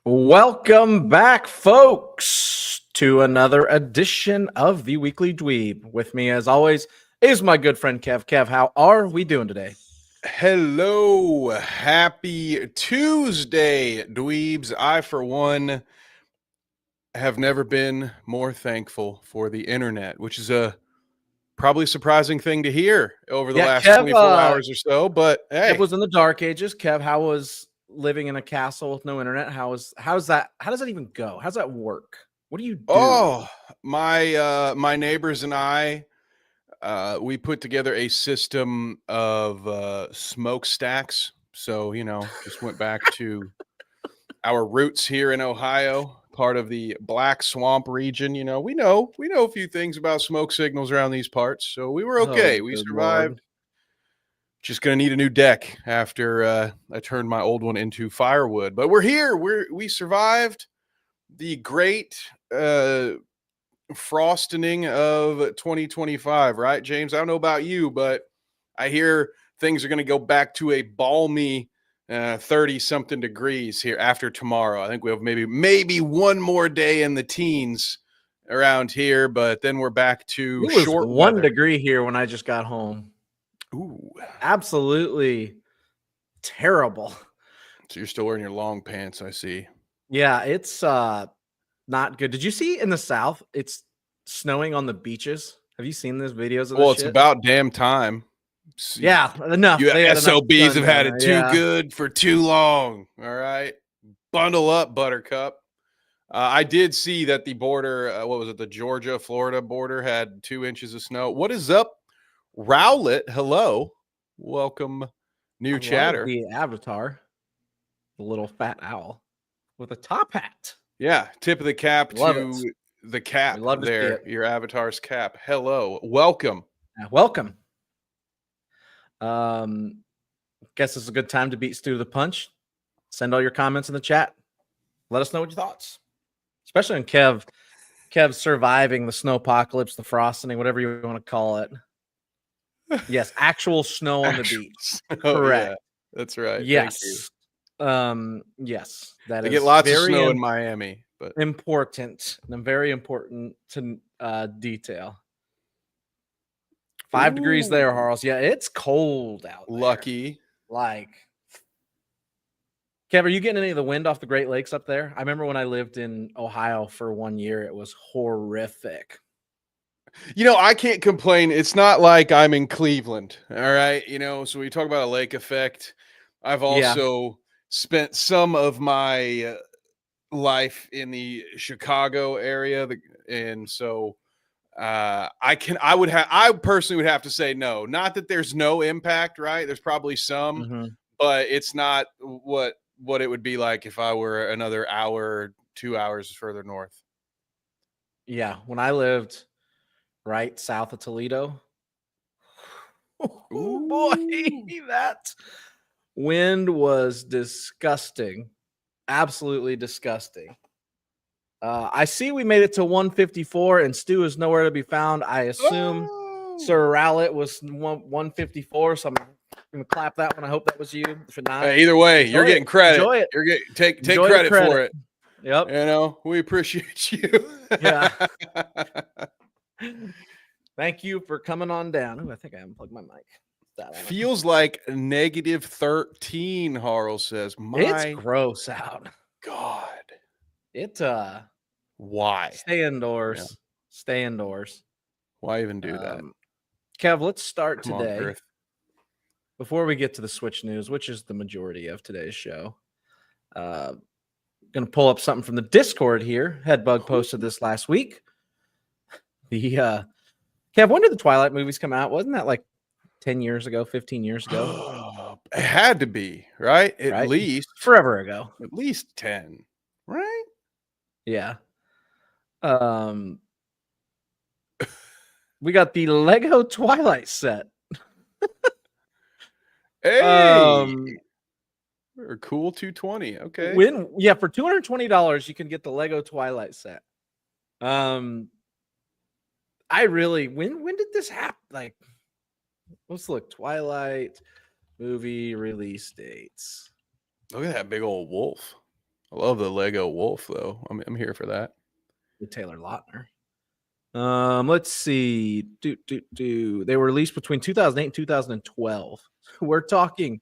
Welcome back, folks, to another edition of the Weekly Dweeb. With me, as always, is my good friend Kev. Kev, how are we doing today? Hello, happy Tuesday, dweebs. I, for one, have never been more thankful for the internet, which is a probably surprising thing to hear over the last Kev, 24 hours or so. But hey, Kev was in the dark ages. Kev, how was living in a castle with no internet? How does that even go? How's that work? What do you do? Oh, my neighbors and I, we put together a system of smokestacks. So, just went back to our roots here in Ohio, part of the Black Swamp region. We know a few things about smoke signals around these parts, so we were okay. We survived. Lord. Just gonna need a new deck after I turned my old one into firewood. But we're here. We survived the great frostening of 2025, right, James? I don't know about you, but I hear things are going to go back to a balmy 30-something degrees here after tomorrow. I think we have maybe one more day in the teens around here, but then we're back to it was short 1 weather. degree here when I just got home. Ooh, absolutely terrible. So you're still wearing your long pants, I see. Yeah, it's not good. Did you see in the South it's snowing on the beaches? Have you seen those videos of this It's about damn time. Yeah, enough. You SOBs have had it too good for too long. All right. Bundle up, Buttercup. I did see that the border, the Georgia-Florida border had 2 inches of snow. What is up, Rowlett? Hello. Welcome, new chatter. The avatar, the little fat owl with a top hat. Yeah, tip of the cap to the cap there, your avatar's cap. Hello. Welcome. Welcome. Guess this is a good time to beat Stu to the punch. Send all your comments in the chat. Let us know what your thoughts, especially on Kev surviving the snow apocalypse, the frosting, whatever you want to call it. Yes, actual snow on the beach. Correct. Yeah, that's right. Yes. Yes. That they is get lots of snow in Miami, but important and very important to detail. 5 degrees there, Harles. Yeah, it's cold out there. Lucky. Like, Kev, are you getting any of the wind off the Great Lakes up there? I remember when I lived in Ohio for 1 year, it was horrific. I can't complain. It's not like I'm in Cleveland. All right. So we talk about a lake effect. I've also spent some of my life in the Chicago area. And so I personally would have to say no. Not that there's no impact, right? There's probably some, but it's not what it would be like if I were another hour, 2 hours further north. Yeah. When I lived right south of Toledo. Oh boy, that wind was disgusting. Absolutely disgusting. I see we made it to 154 and Stu is nowhere to be found. I assume Sir Rowlett was 154, so I'm going to clap that one. I hope that was you. If not, either way, you're getting credit. Enjoy it. You're getting take credit for it. Yep. We appreciate you. Yeah. Thank you for coming on down. Ooh, I think I unplugged my mic. Feels like -13, Harl says. It's gross out. God. It why? Stay indoors. Yeah. Stay indoors. Why even do that? Kev, let's start Come today. on, before we get to the Switch news, which is the majority of today's show. Going to pull up something from the Discord here. Headbug posted this last week. Kev, when did the Twilight movies come out? Wasn't that like 10 years ago, 15 years ago? It had to be, right? right? Forever ago. At least 10, right? Yeah. We got the Lego Twilight set. Hey, or cool 220. Okay. For $220 you can get the Lego Twilight set. I really when did this happen? Like, let's look. Twilight movie release dates. Look at that big old wolf. I love the Lego wolf though. I'm here for that. With Taylor Lautner. Let's see. They were released between 2008 and 2012. We're talking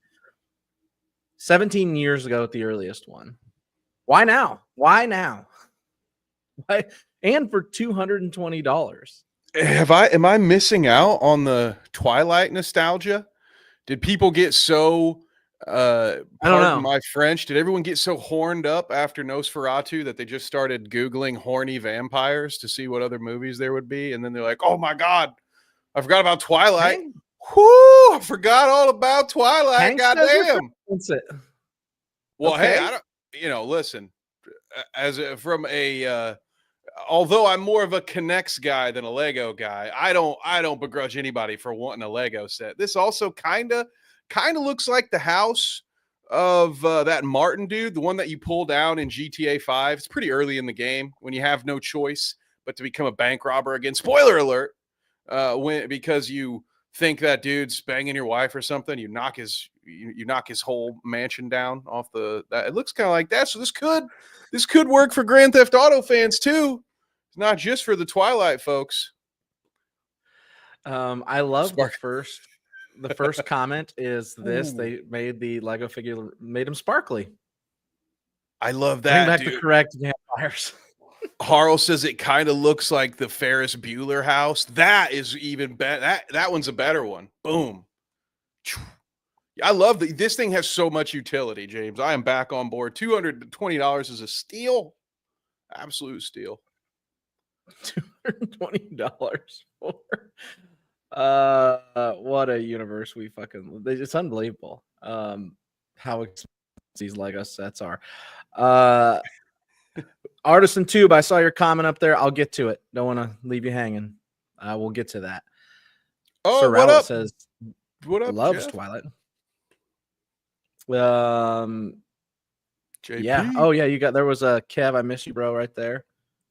17 years ago at the earliest one. Why now? Why? And for $220. Am I missing out on the Twilight nostalgia? Did people get so I don't know. my French, did everyone get so horned up after Nosferatu that they just started Googling horny vampires to see what other movies there would be? And then they're like, oh my God, I forgot about Twilight. Whoo, I forgot all about Twilight. Goddamn. Well, okay. Hey, I don't, listen, from a although I'm more of a Connects guy than a Lego guy, I don't begrudge anybody for wanting a Lego set. This also kind of looks like the house of that Martin dude, the one that you pull down in GTA 5. It's pretty early in the game when you have no choice but to become a bank robber again. Spoiler alert. Because you think that dude's banging your wife or something, you knock his whole mansion down off that. It looks kind of like that. So this could work for Grand Theft Auto fans too. It's not just for the Twilight folks. I love the first comment is this. Ooh. They made the Lego figure, made them sparkly. I love that. Bring back the correct vampires. Harl says it kind of looks like the Ferris Bueller house. That is even better. That one's a better one. Boom. I love this thing has so much utility, James. I am back on board. $220 is a steal. Absolute steal. $220 for what a universe we fucking, it's unbelievable how expensive these Lego sets are. Artisan Tube, I saw your comment up there. I'll get to it. Don't want to leave you hanging. We'll get to that. Oh, Sir what up? Says, what up, loves Jeff? Twilight. JP. Yeah. Oh yeah, there was a Kev, I miss you, bro, right there.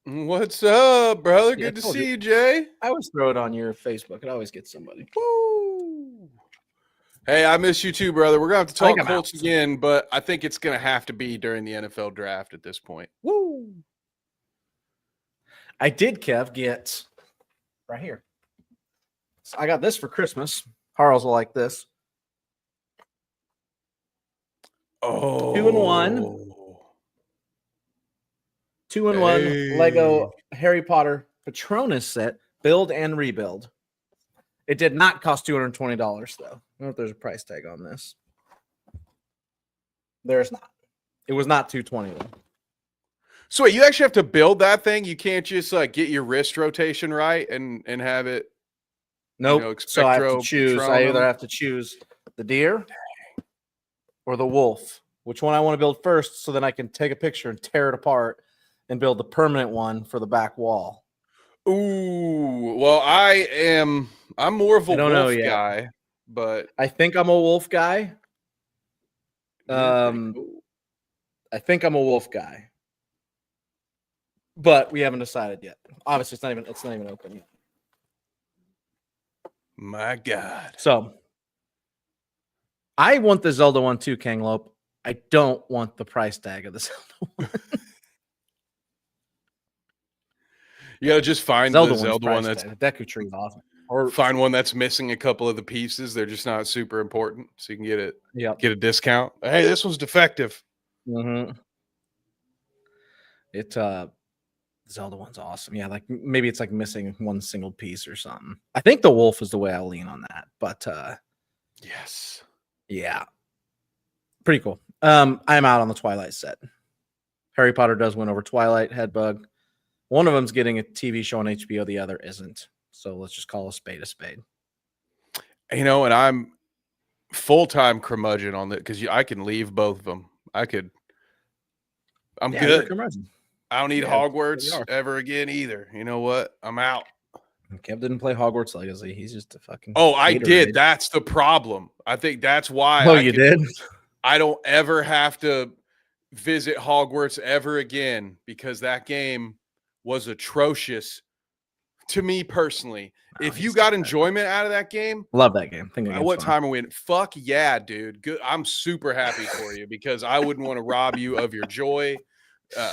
What's up, brother? Good to see you, Jay. I always throw it on your Facebook. It always gets somebody. Woo. Hey, I miss you too, brother. We're going to have to talk Colts again, but I think it's going to have to be during the NFL draft at this point. Woo! I did, Kev, get right here. So I got this for Christmas. Harl's will like this. Oh. 2-in-1. 2-in-1 Lego Harry Potter Patronus set, build and rebuild. It did not cost $220, though. I don't know if there's a price tag on this. There's not. It was not $220 though. So wait, you actually have to build that thing? You can't just like get your wrist rotation right and have it. Nope. So I have to choose. I either have to choose the deer or the wolf. Which one I want to build first, so then I can take a picture and tear it apart and build the permanent one for the back wall. Ooh, well, I'm more of a wolf guy, but I think I'm a wolf guy. I think I'm a wolf guy, but we haven't decided yet. Obviously, it's not even open yet. My God! So I want the Zelda one too, Kanglope. I don't want the price tag of the Zelda one. You gotta just find the Zelda one that's the Deku Tree is awesome. Or find one that's missing a couple of the pieces. They're just not super important, so you can get it. Yeah, get a discount. Hey, this one's defective. Mm-hmm. Zelda one's awesome. Yeah, like maybe it's like missing one single piece or something. I think the wolf is the way I'll lean on that. But yes, yeah, pretty cool. I'm out on the Twilight set. Harry Potter does win over Twilight. Headbug. One of them's getting a TV show on HBO. The other isn't. So let's just call a spade a spade. And I'm full-time curmudgeon on that because I can leave both of them. I'm good. I don't need Hogwarts ever again either. You know what? I'm out. Kev didn't play Hogwarts Legacy. He's just a fucking. Oh, I did. That's the problem. I think that's why. Oh, you did? I don't ever have to visit Hogwarts ever again because that game was atrocious to me personally. If you got enjoyment out of that game, love that game. What time are we in? Fuck yeah, dude. Good. I'm super happy for you because I wouldn't want to rob you of your joy.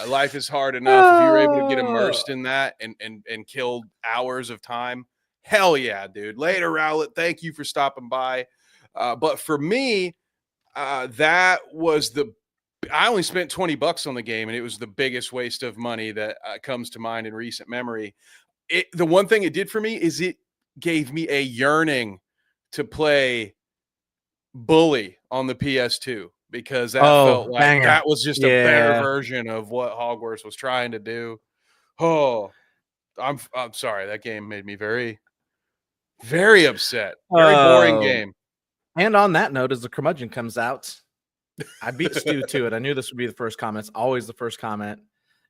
Life is hard enough. If you were able to get immersed in that and kill hours of time, hell yeah, dude. Later, Rowlett, thank you for stopping by. But for me, that was I only spent $20 on the game, and it was the biggest waste of money that comes to mind in recent memory. The one thing it did for me is it gave me a yearning to play Bully on the PS2. Because that felt like that was just a better version of what Hogwarts was trying to do. Oh, I'm sorry. That game made me very, very upset. Very boring game. And on that note, as the curmudgeon comes out, I beat Stu to it. I knew this would be the first comment. It's always the first comment.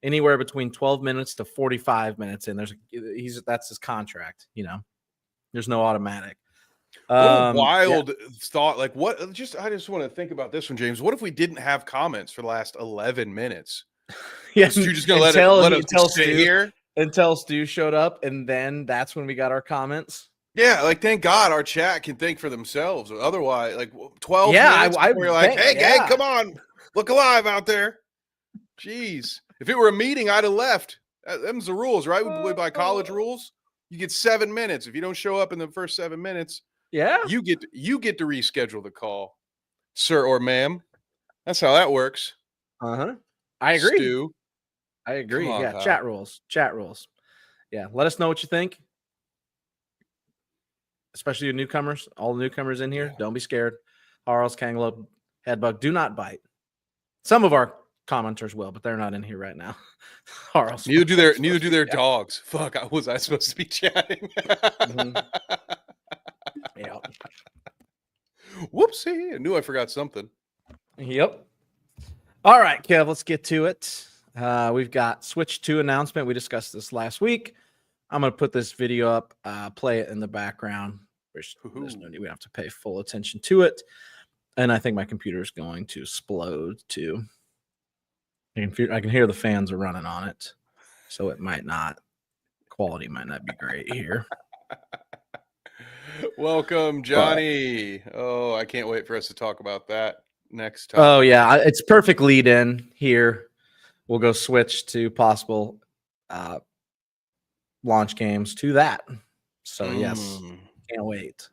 Anywhere between 12 minutes to 45 minutes in. That's his contract. You know, there's no automatic. Wild thought. Like what? I just want to think about this one, James. What if we didn't have comments for the last 11 minutes? Yeah, you're just gonna let us sit here until Stu showed up, and then that's when we got our comments. Yeah, like thank God our chat can think for themselves. Otherwise, like 12 minutes, we're like, hey, gang, come on, look alive out there. Jeez, if it were a meeting, I'd have left. Them's the rules, right? We play by college rules. You get 7 minutes. If you don't show up in the first 7 minutes. Yeah, you get to reschedule the call, sir or ma'am. That's how that works. I agree. Stu. I agree. Yeah, pal. Chat rules. Yeah, let us know what you think. Especially you newcomers, all the newcomers in here. Yeah. Don't be scared. Harles, Kanglo, Headbug, do not bite. Some of our commenters will, but they're not in here right now. Harles. Neither do their dogs. Fuck, was I supposed to be chatting? Yeah. Whoopsie. I knew I forgot something. Yep. All right, Kev, let's get to it. We've got Switch 2 announcement. We discussed this last week. I'm going to put this video up, play it in the background. There's no need. We don't have to pay full attention to it. And I think my computer is going to explode too. I can hear the fans are running on it. So it might not. Quality might not be great here. Welcome, Johnny. Oh, I can't wait for us to talk about that next time. Oh, yeah. It's perfect lead in here. We'll go switch to possible launch games to that. So, yes, can't wait.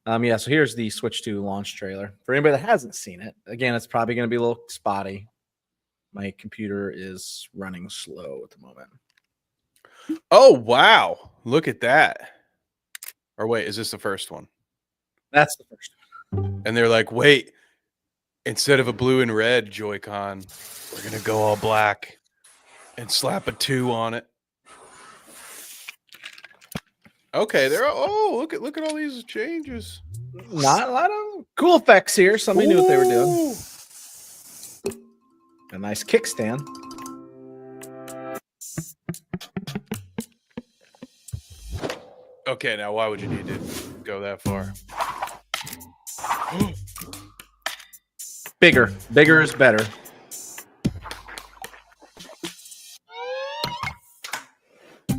Yeah, so here's the Switch 2 launch trailer. For anybody that hasn't seen it, again, it's probably going to be a little spotty. My computer is running slow at the moment. Oh, wow. Look at that. Or wait, is this the first one? That's the first one. And they're like, wait, instead of a blue and red Joy-Con, we're going to go all black and slap a 2 on it. Okay, look at all these changes. Not a lot of cool effects here. Somebody knew what they were doing. A nice kickstand. Okay, now why would you need to go that far? Bigger is better.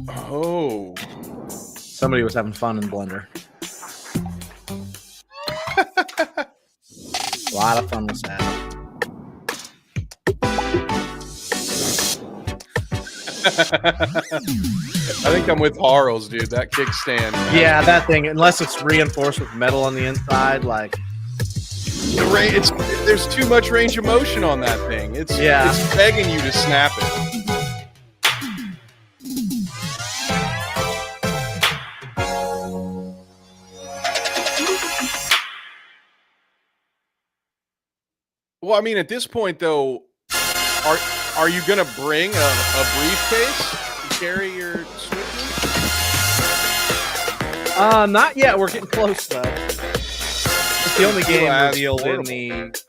Oh. Somebody was having fun in Blender. A lot of fun was had. I think I'm with Harles, dude. That kickstand. Yeah, that thing, unless it's reinforced with metal on the inside, like there's too much range of motion on that thing. It's begging you to snap it. Well, I mean, at this point, though, are you going to bring a briefcase to carry your Switches? Not yet. We're getting close, though. the only game as revealed in portable. this.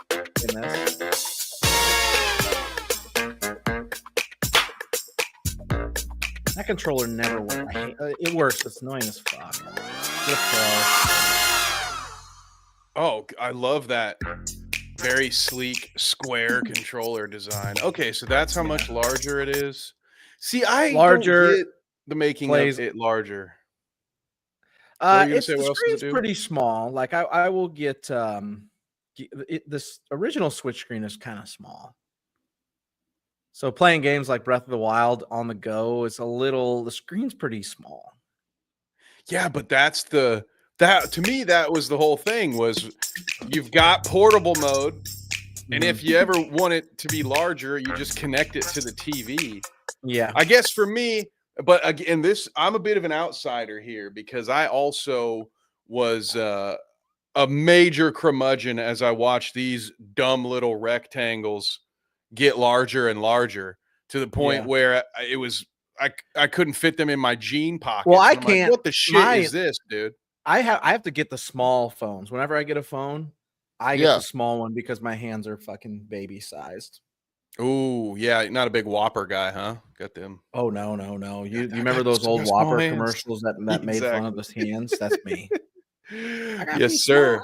That controller never works. It works. It's annoying as fuck. Oh, I love that. Very sleek square controller design. Okay, so that's how much larger it is. See, I don't get the making of it larger. What were you gonna say? The What else does it screen's do? pretty small. Like I will get this original Switch screen is kind of small. So playing games like Breath of the Wild on the go is the screen's pretty small. Yeah, but that to me, that was the whole thing was you've got portable mode, and if you ever want it to be larger, you just connect it to the TV. Yeah. I guess for me, but again, I'm a bit of an outsider here because I also was a major curmudgeon as I watched these dumb little rectangles get larger and larger to the point where I couldn't fit them in my jean pockets. Well, I and I'm can't. Like, what the shit is this, dude? I have to get the small phones. Whenever I get a phone, I get the small one because my hands are fucking baby sized. Oh yeah, not a big Whopper guy, huh? Got them. Oh no. You remember those old Whopper commercials that made fun of those hands? That's me. Yes, sir.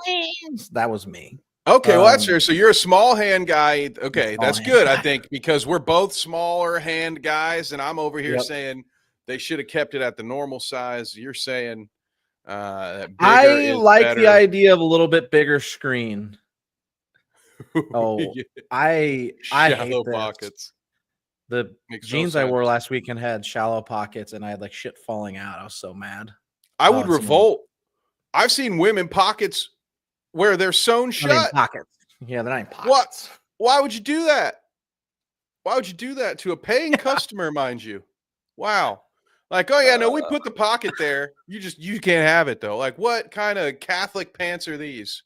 That was me. Okay, well that's fair. So you're a small hand guy. Okay, that's good. Guy. I think because we're both smaller hand guys, and I'm over here saying they should have kept it at the normal size. You're saying that bigger I is like better. the idea of a little bit bigger screen. Oh, I hate this. Pockets. The jeans I wore last weekend had shallow pockets, and I had like shit falling out. I was so mad. I would revolt. I've seen women pockets where they're sewn shut. Pockets. Yeah, they're not pockets. What? Why would you do that? Why would you do that to a paying customer, mind you? Wow. Like, oh yeah, no, we put the pocket there. You can't have it though. Like, what kind of Catholic pants are these?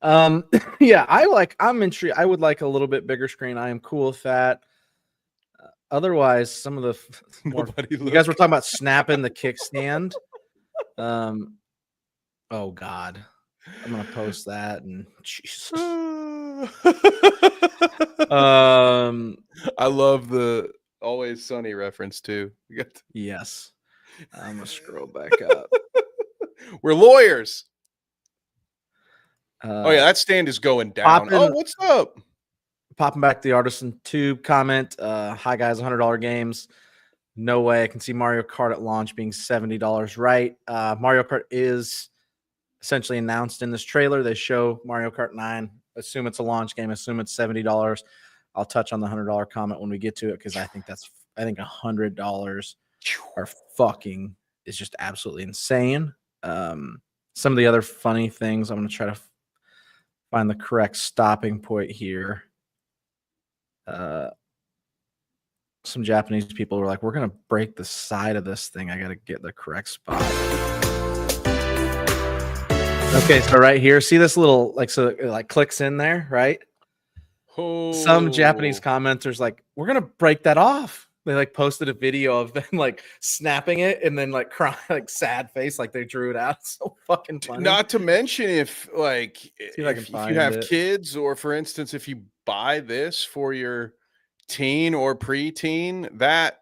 Yeah, I'm intrigued. I would like a little bit bigger screen. I am cool with that. Otherwise, some of the you guys were talking about snapping the kickstand. Oh God, I'm gonna post that and Jesus. I love the Always Sunny reference too. Yes, I'm gonna scroll back up. We're lawyers. Oh yeah, that stand is going down. What's up? Popping back the Artisan Tube comment. Hi guys, $100 games. No way. I can see Mario Kart at launch being $70. Right. Mario Kart is essentially announced in this trailer. They show Mario Kart 9. Assume it's a launch game. Assume it's $70. I'll touch on the $100 comment when we get to it because I think $100 is just absolutely insane. Some of the other funny things, I'm going to try to find the correct stopping point here. Some Japanese people were like, we're going to break the side of this thing. I got to get the correct spot. Okay, so right here, see this little, so it like clicks in there, right? Oh. Some Japanese commenters like, we're going to break that off. They like posted a video of them like snapping it and then like crying, like sad face, like they drew it out. It's so fucking funny. Not to mention if you have kids, or for instance, if you buy this for your teen or preteen, that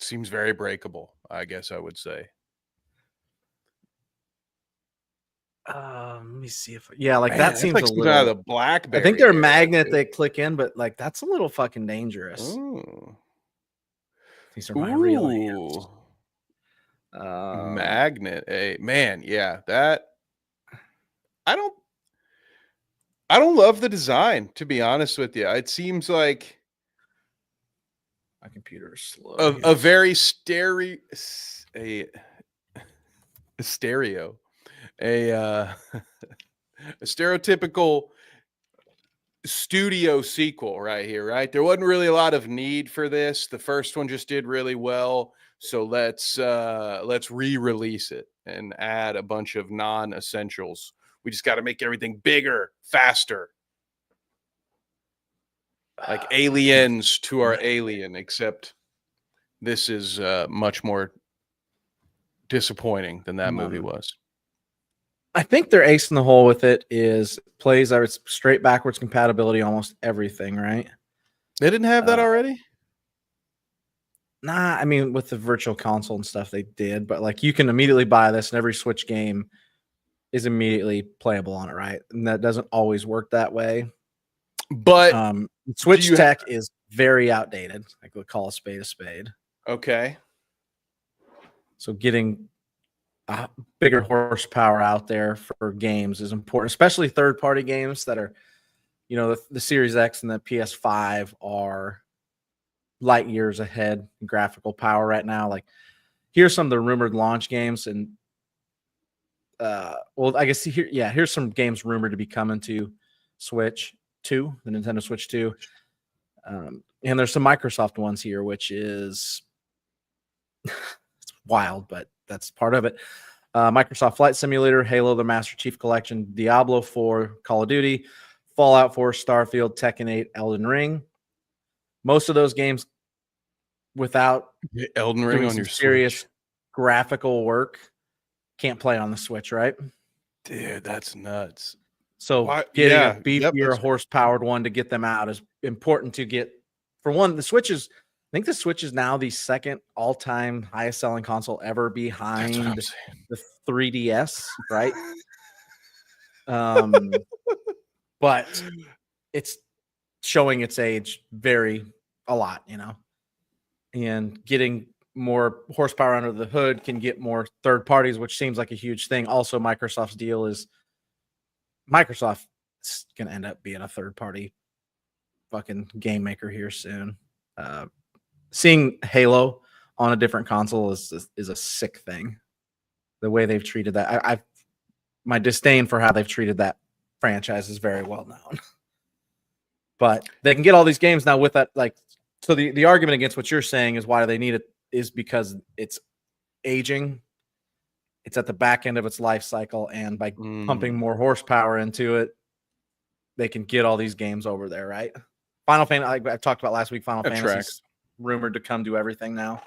seems very breakable, I guess I would say. Let me see if that seems like a little out of the BlackBerry. I think they're magnet they click in, but like that's a little fucking dangerous. Ooh. These are my real hands. Magnet, man, yeah, that I don't love the design, to be honest with you. It seems like my computer is slow. A very stereo, a stereotypical studio sequel right here, right? There wasn't really a lot of need for this. The first one just did really well, so let's re-release it and add a bunch of non-essentials. We just got to make everything bigger, faster. Like Aliens to our Alien, except this is much more disappointing than that movie was. I think their ace in the hole with it is plays our straight backwards compatibility, almost everything, right? They didn't have that already? Nah, I mean, with the virtual console and stuff, they did, but like you can immediately buy this, and every Switch game is immediately playable on it, right? And that doesn't always work that way. But Switch tech is very outdated. Like we'll call a spade a spade. Okay. So getting bigger horsepower out there for games is important, especially third-party games that are, you know, the Series X and the PS5 are light years ahead in graphical power right now. Like, here's some of the rumored launch games, and well, I guess here's some games rumored to be coming to Switch 2, the Nintendo Switch 2. And there's some Microsoft ones here, which is it's wild, but that's part of it. Microsoft Flight Simulator, Halo, the Master Chief Collection, Diablo 4, Call of Duty, Fallout 4, Starfield, Tekken 8, Elden Ring. Most of those games, without Elden Ring on your serious Switch. Graphical work, can't play on the Switch, right? Dude, that's nuts. So getting a beefier, horse-powered one to get them out is important to get. For one, the Switch is, I think the Switch is now the second all-time highest-selling console ever behind the 3DS, right? But it's showing its age a lot, you know, and getting more horsepower under the hood can get more third parties, which seems like a huge thing. Also, Microsoft's deal is Microsoft is going to end up being a third party fucking game maker here soon. Seeing Halo on a different console is a sick thing. The way they've treated that, my disdain for how they've treated that franchise is very well known. But they can get all these games now with that. Like, so the argument against what you're saying is why do they need it is because it's aging. It's at the back end of its life cycle, and by pumping more horsepower into it, they can get all these games over there, right? Final Fantasy, I talked about last week, Final Fantasy rumored to come to everything now.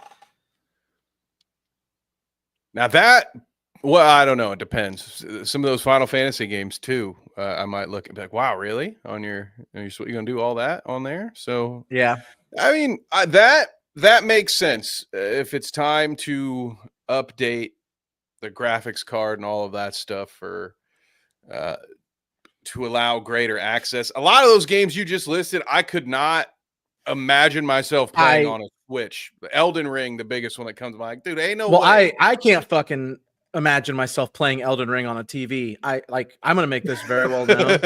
Now that, well, I don't know. It depends. Some of those Final Fantasy games too, I might look and be like, wow, really? On your you're going to do all that on there? So yeah, I mean, that makes sense. If it's time to update the graphics card and all of that stuff for to allow greater access. A lot of those games you just listed, I could not imagine myself playing on a Switch. The Elden Ring, the biggest one that comes to mind. Dude, ain't no way. I can't fucking imagine myself playing Elden Ring on a TV. I'm going to make this very well known.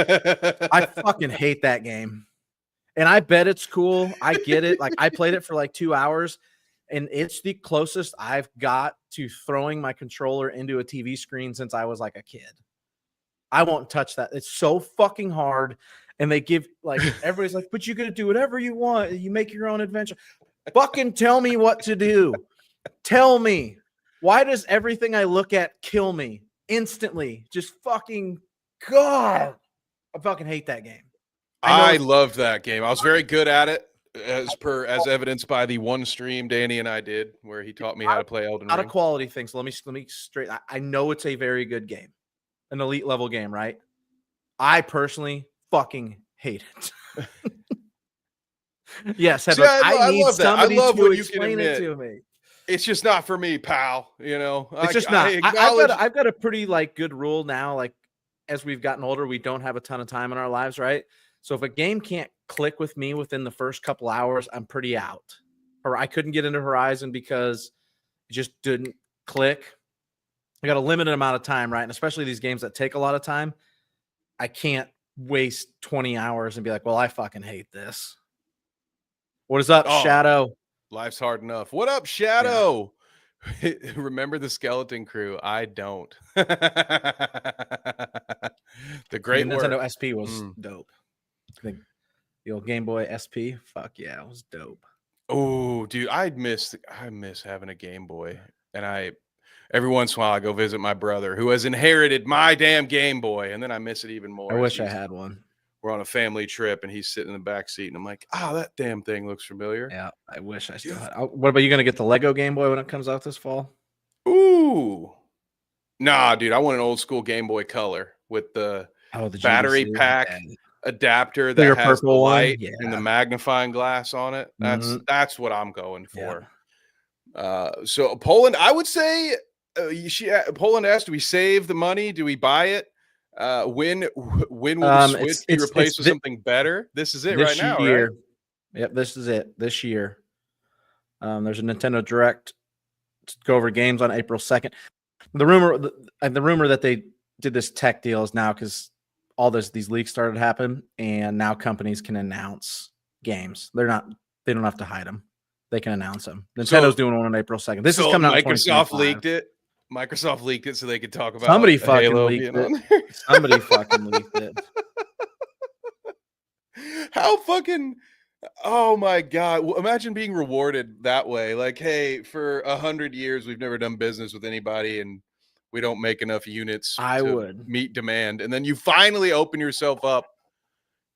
I fucking hate that game. And I bet it's cool. I get it. Like, I played it for like 2 hours, and it's the closest I've got to throwing my controller into a TV screen since I was like a kid. I won't touch that. It's so fucking hard. And they give, like, everybody's like, but you're going to do whatever you want. You make your own adventure. Fucking tell me what to do. Tell me. Why does everything I look at kill me instantly? Just fucking God. I fucking hate that game. I loved that game. I was very good at it, as evidenced by the one stream Danny and I did where he taught me how to play Elden Ring. Not a quality thing. So let me straight. I know it's a very good game, an elite level game, right? I personally fucking hate it. Yes, See, I need somebody to explain it to me. It's just not for me, pal. You know, it's just not. I've got a pretty good rule now. Like, as we've gotten older, we don't have a ton of time in our lives, right? So if a game can't click with me within the first couple hours, I'm pretty out. Or I couldn't get into Horizon because it just didn't click. I got a limited amount of time, right? And especially these games that take a lot of time, I can't waste 20 hours and be like, well, I fucking hate this. What is up, Shadow? Life's hard enough. What up, Shadow? Yeah. Remember the Skeleton Crew? I don't. The great Nintendo SP was dope. The old Game Boy SP, fuck yeah, it was dope. Oh, dude, I miss having a Game Boy, and every once in a while I go visit my brother who has inherited my damn Game Boy, and then I miss it even more. I wish I had one. We're on a family trip, and he's sitting in the back seat, and I'm like, that damn thing looks familiar. Yeah, I wish I still had. What about you? Going to get the Lego Game Boy when it comes out this fall? Ooh. Nah, dude, I want an old school Game Boy Color with the the battery GBC. pack adapter Clear that has the purple one. light Yeah. and the magnifying glass on it. That's what I'm going for. So Poland, I would say Poland asked, do we save the money? Do we buy it? When will the Switch be replaced with something better? This is it right now, right? Yep, this is it. This year. There's a Nintendo Direct to go over games on April 2nd. The rumor that they did this tech deal is now because all these leaks started to happen, and now companies can announce games. They don't have to hide them. They can announce them. Nintendo doing one on April 2nd. This is coming out. Microsoft leaked it. Microsoft leaked it so they could talk about somebody fucking Halo leaked it. Somebody fucking leaked it. How fucking. Oh my God. Well, imagine being rewarded that way. Like, hey, for 100 years, we've never done business with anybody and we don't make enough units to meet demand. And then you finally open yourself up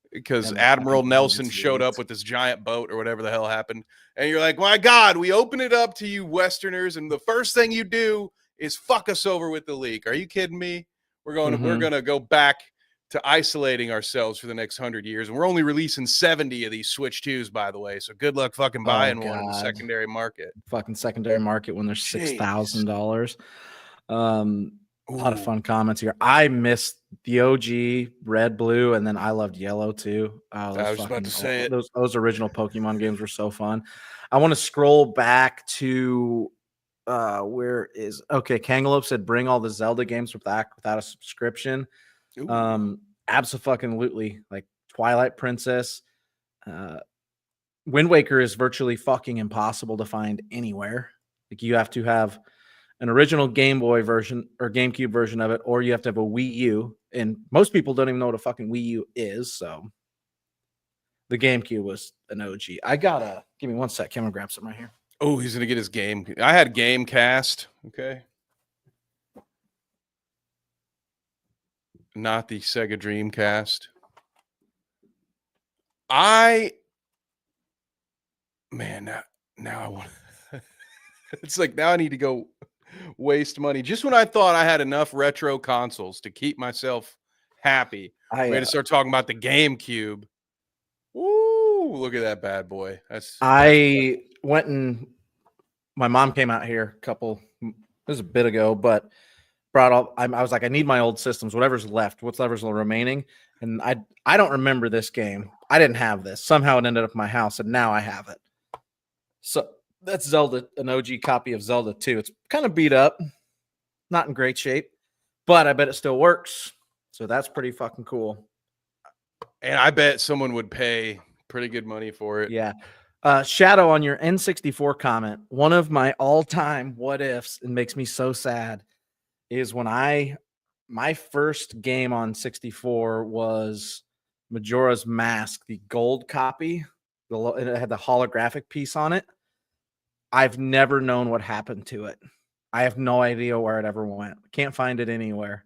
because Admiral Nelson showed up with this giant boat or whatever the hell happened. And you're like, my God, we open it up to you Westerners. And the first thing you do is fuck us over with the leak. Are you kidding me? We're going to go back to isolating ourselves for the next 100 years. And we're only releasing 70 of these Switch 2s, by the way. So good luck fucking buying one in the secondary market. Fucking secondary market when there's $6,000. A lot of fun comments here. I missed the OG red, blue, and then I loved yellow too. I was about to say it. Those original Pokemon games were so fun. I want to scroll back to Kangalop said bring all the Zelda games without a subscription. Abso-fucking-lutely, like Twilight Princess. Wind Waker is virtually fucking impossible to find anywhere. Like you have to have an original Game Boy version or GameCube version of it, or you have to have a Wii U. And most people don't even know what a fucking Wii U is. So the GameCube was an OG. Give me one sec. I'm gonna grab some right here. Oh, he's gonna get his game. I had Gamecast. Okay. Not the Sega Dreamcast. Now I want. It's like now I need to go waste money. Just when I thought I had enough retro consoles to keep myself happy, we had to start talking about the GameCube. Ooh, look at that bad boy. I went and my mom came out here it was a bit ago, but brought all. I was like, I need my old systems, whatever's left, whatever's remaining. And I don't remember this game. I didn't have this. Somehow it ended up in my house, and now I have it. So that's Zelda, an OG copy of Zelda 2. It's kind of beat up, not in great shape, but I bet it still works. So that's pretty fucking cool. And I bet someone would pay pretty good money for it. Yeah. Shadow, on your N64 comment, one of my all-time what ifs, and makes me so sad, is when my first game on 64 was Majora's Mask, the gold copy. It had the holographic piece on it. I've never known what happened to it. I have no idea where it ever went. Can't find it anywhere.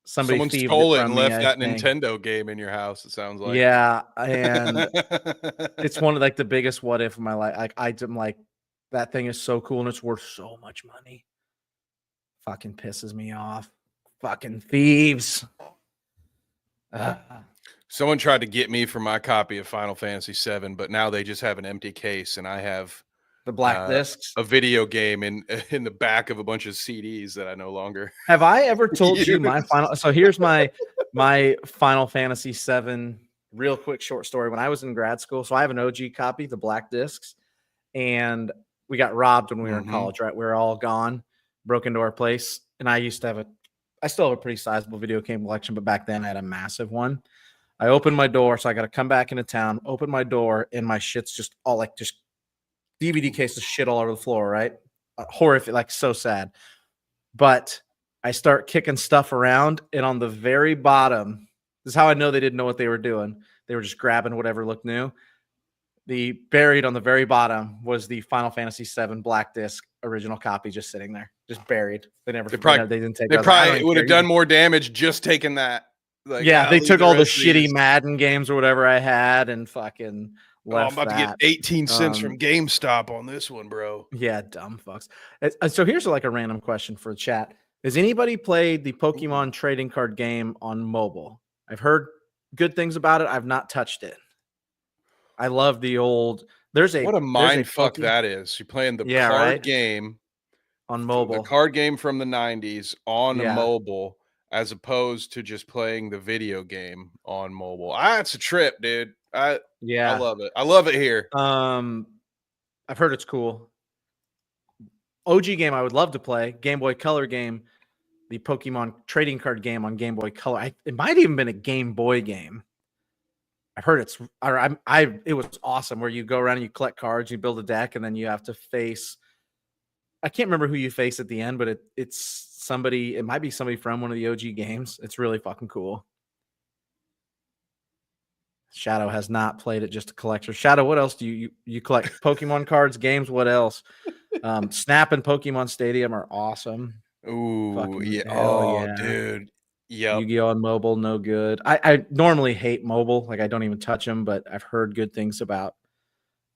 Someone stole it and left that Nintendo game in your house, it sounds like. Yeah, and it's one of like the biggest what if of my life. Like I'm like, that thing is so cool and it's worth so much money. Fucking pisses me off. Fucking thieves. Someone tried to get me for my copy of Final Fantasy VII, but now they just have an empty case, and I have the black discs, a video game in the back of a bunch of CDs that I no longer. Have I ever told you my final? So here's my Final Fantasy VII real quick short story. When I was in grad school, so I have an OG copy, the black discs, and we got robbed when we were in college. Right, we were all gone, broke into our place, and I still have a pretty sizable video game collection, but back then I had a massive one. I opened my door, so I got to come back into town, open my door, and my shit's just all like just DVD cases shit all over the floor, right? Horrific, like so sad. But I start kicking stuff around, and on the very bottom, this is how I know they didn't know what they were doing. They were just grabbing whatever looked new. Buried on the very bottom was the Final Fantasy VII black disc original copy, just sitting there, just buried. They didn't take. They probably would have done more damage just taking that. Like, yeah, they took all the shitty Madden games or whatever I had and fucking left. I'm about to get 18 cents from GameStop on this one, bro. Yeah, dumb fucks. So here's like a random question for the chat. Has anybody played the Pokemon trading card game on mobile? I've heard good things about it. I've not touched it. I love the old. What a mind fuck that is. You're playing the card game on mobile. The card game from the 90s on Yeah. mobile, as opposed to just playing the video game on mobile. It's a trip, dude. I love it. I love it here. I've heard it's cool. OG game I would love to play, Game Boy Color game, the Pokemon trading card game on Game Boy Color. It might even been a Game Boy game. I've heard it was awesome, where you go around and you collect cards, you build a deck, and then you have to face. I can't remember who you face at the end, but it's somebody. It might be somebody from one of the OG games. It's really fucking cool. Shadow has not played it, just a collector. Shadow, what else do you collect? Pokemon cards, games, what else? Snap and Pokemon Stadium are awesome. Ooh, yeah. Dude. Yeah. Yu-Gi-Oh! On mobile, no good. I normally hate mobile, like I don't even touch them, but I've heard good things about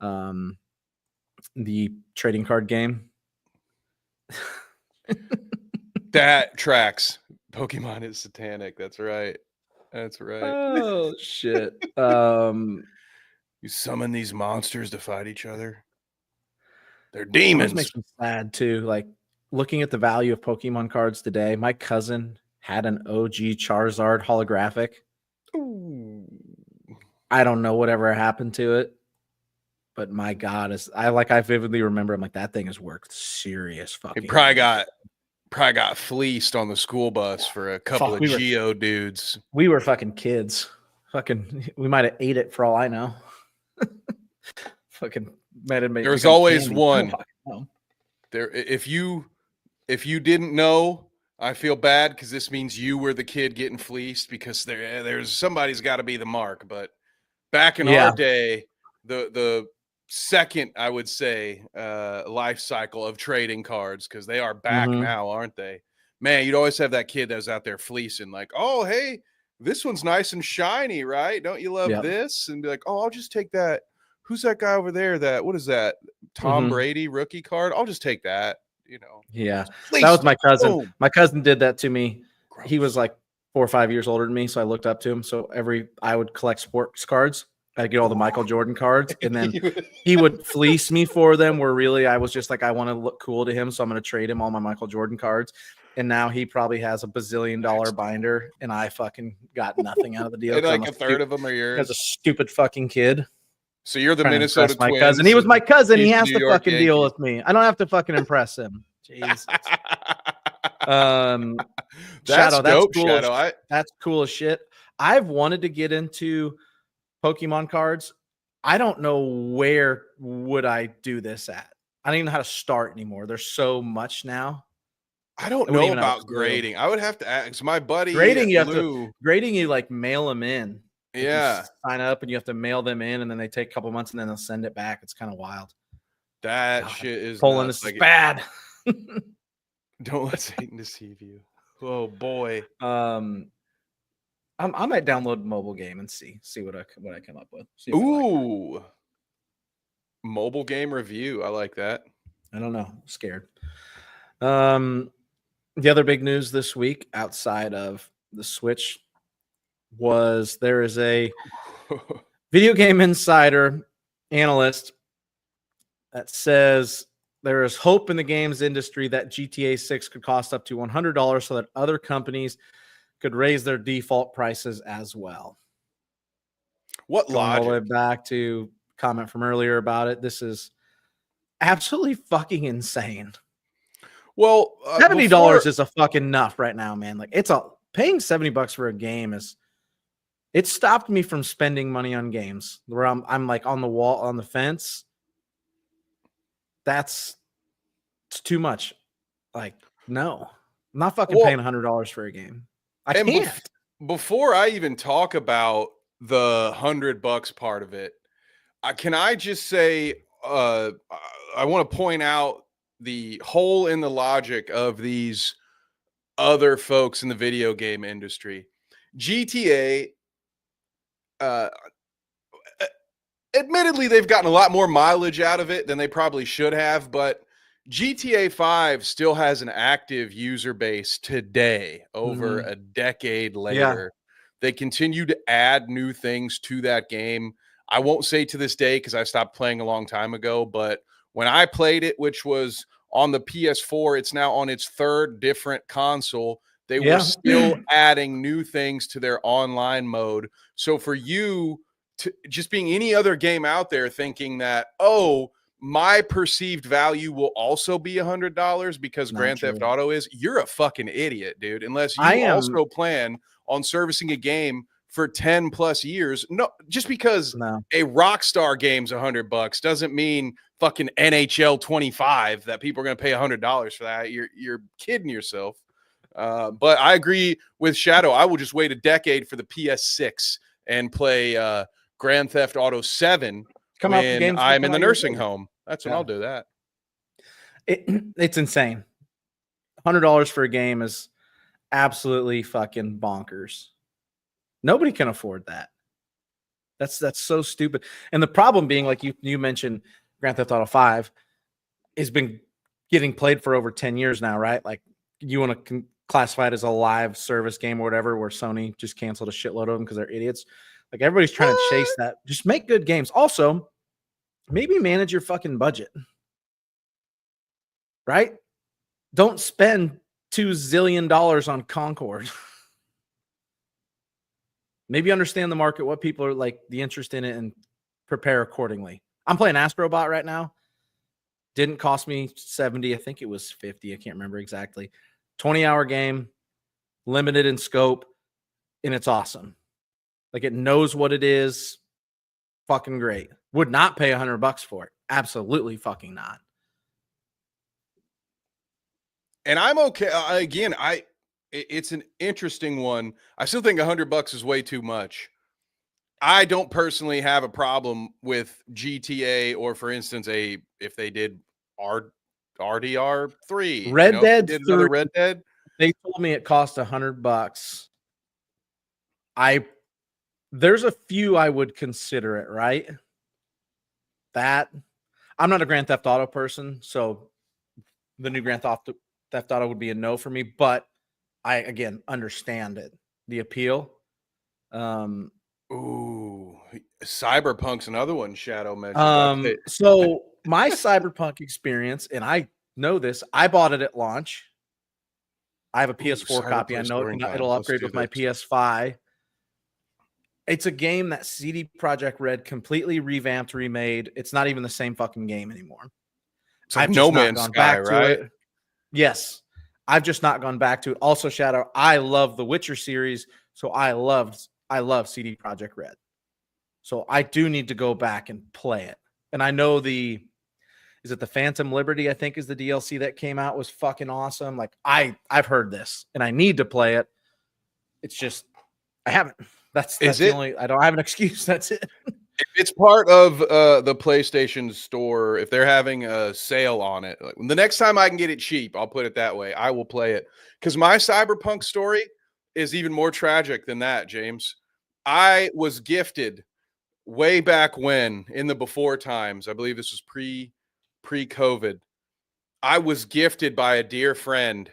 the trading card game. That tracks. Pokemon is satanic. That's right. That's right. Oh shit. You summon these monsters to fight each other. They're demons. It makes me sad too. Like looking at the value of Pokemon cards today. My cousin had an OG Charizard holographic. Ooh. I don't know whatever happened to it, but my God, I vividly remember. I'm like, that thing is worth serious fucking. He probably got fleeced on the school bus for a couple of Geo dudes. We were fucking kids. We might have ate it for all I know. Fucking might have made. There's always one. There, if you didn't know, I feel bad because this means you were the kid getting fleeced, because there's somebody's got to be the mark. But back in our day, the second, I would say, life cycle of trading cards, because they are back now, aren't they? Man, you'd always have that kid that was out there fleecing, like, oh, hey, this one's nice and shiny, right? Don't you love this? And be like, oh, I'll just take that. Who's that guy over there? What is that? Tom Brady rookie card? I'll just take that. You know. Yeah, that was my cousin. Boom. My cousin did that to me. Gross. He was like 4 or 5 years older than me, so I looked up to him. So I would collect sports cards. I'd get all the Michael Jordan cards, and then he would fleece me for them, where really I was just like, I want to look cool to him, so I'm going to trade him all my Michael Jordan cards. And now he probably has a bazillion-dollar binder, and I fucking got nothing out of the deal. And like a third of them are yours. As a stupid fucking kid. So you're the Minnesota Twins. My cousin. He was my cousin. He has to fucking deal with me. I don't have to fucking impress him. Jesus. Shadow, that's cool. Shadow. That's cool as shit. I've wanted to get into Pokemon cards. I don't know where would I do this at. I don't even know how to start anymore. There's so much now. I don't know about grading. I would have to ask my buddy. Grading, you like mail them in. Yeah. Sign up and you have to mail them in, and then they take a couple months and then they'll send it back. It's kind of wild. That shit is Poland is bad. Don't let Satan deceive you. Oh boy. I might download a mobile game and see what I come up with. Ooh. Mobile game review. I like that. I don't know. I'm scared. The other big news this week outside of the Switch was there is a video game insider analyst that says there is hope in the games industry that GTA 6 could cost up to $100 so that other companies could raise their default prices as well. What logic? All the way back to comment from earlier about it. This is absolutely fucking insane. Well, $70 is a fucking enough right now, man. Like paying $70 for a game it stopped me from spending money on games where I'm like on the fence. It's too much. Like, no, I'm not fucking paying $100 for a game. I can't. Before I even talk about the $100 part of it, can I just say, I want to point out the hole in the logic of these other folks in the video game industry. GTA, admittedly, they've gotten a lot more mileage out of it than they probably should have, but GTA 5 still has an active user base today, over Mhm. a decade Yeah. later. They continue to add new things to that game. I won't say to this day because I stopped playing a long time ago, but when I played it, which was on the PS4, it's now on its third different console. They were Yeah. still adding new things to their online mode. So for you to just being any other game out there thinking that, oh, my perceived value will also be $100 because Not Grand Theft true. Auto is, you're a fucking idiot, dude. Unless I you am also plan on servicing a game for 10 plus years. No, just because no. a Rockstar game's $100 doesn't mean fucking NHL 25 that people are going to pay $100 for that. You're kidding yourself. But I agree with Shadow. I will just wait a decade for the PS6 and play Grand Theft Auto 7 Come out, the when games will I'm come in the out years nursing later. home. That's when Yeah. I'll do that. It's insane. $100 for a game is absolutely fucking bonkers. Nobody can afford that. That's so stupid. And the problem being, like you mentioned, Grand Theft Auto 5 has been getting played for over 10 years now, right? Like, you want to classify it as a live service game or whatever, where Sony just canceled a shitload of them because they're idiots. Like, everybody's trying to chase that. Just make good games. Also, maybe manage your fucking budget, right? Don't spend $2 zillion on Concord. Maybe understand the market, what people are like, the interest in it, and prepare accordingly. I'm playing Astrobot right now. Didn't cost me 70. I think it was 50. I can't remember exactly. 20-hour game, limited in scope, and it's awesome. Like, it knows what it is. Fucking great. Would not pay $100 for it. Absolutely fucking not. And I'm okay. Again, it's an interesting one. I still think $100 is way too much. I don't personally have a problem with GTA, or for instance, if they did RDR 3, Red if they Dead did 3, another Red Dead. they told me it cost $100. There's a few I would consider it, right? That I'm not a Grand Theft Auto person, so the new Grand Theft Auto would be a no for me, but I again understand it, the appeal. Ooh, Cyberpunk's another one Shadow mentions. So my Cyberpunk experience, and I know this, I bought it at launch. I have a PS4 copy. I know it'll upgrade with my PS5. It's a game that CD Projekt Red completely revamped, remade. It's not even the same fucking game anymore. It's like I've just No not Man's gone Sky, back to right? it. Yes. I've just not gone back to it. Also, Shadow, I love the Witcher series, so I love CD Projekt Red. So I do need to go back and play it. And I know is it the Phantom Liberty, I think, is the DLC that came out, was fucking awesome. Like, I've heard this and I need to play it. It's just I haven't. That's the only, I don't have an excuse. That's it. It's part of the PlayStation Store. If they're having a sale on it, like, the next time I can get it cheap, I'll put it that way, I will play it. Because my Cyberpunk story is even more tragic than that, James. I was gifted way back when, in the before times. I believe this was pre-COVID. I was gifted by a dear friend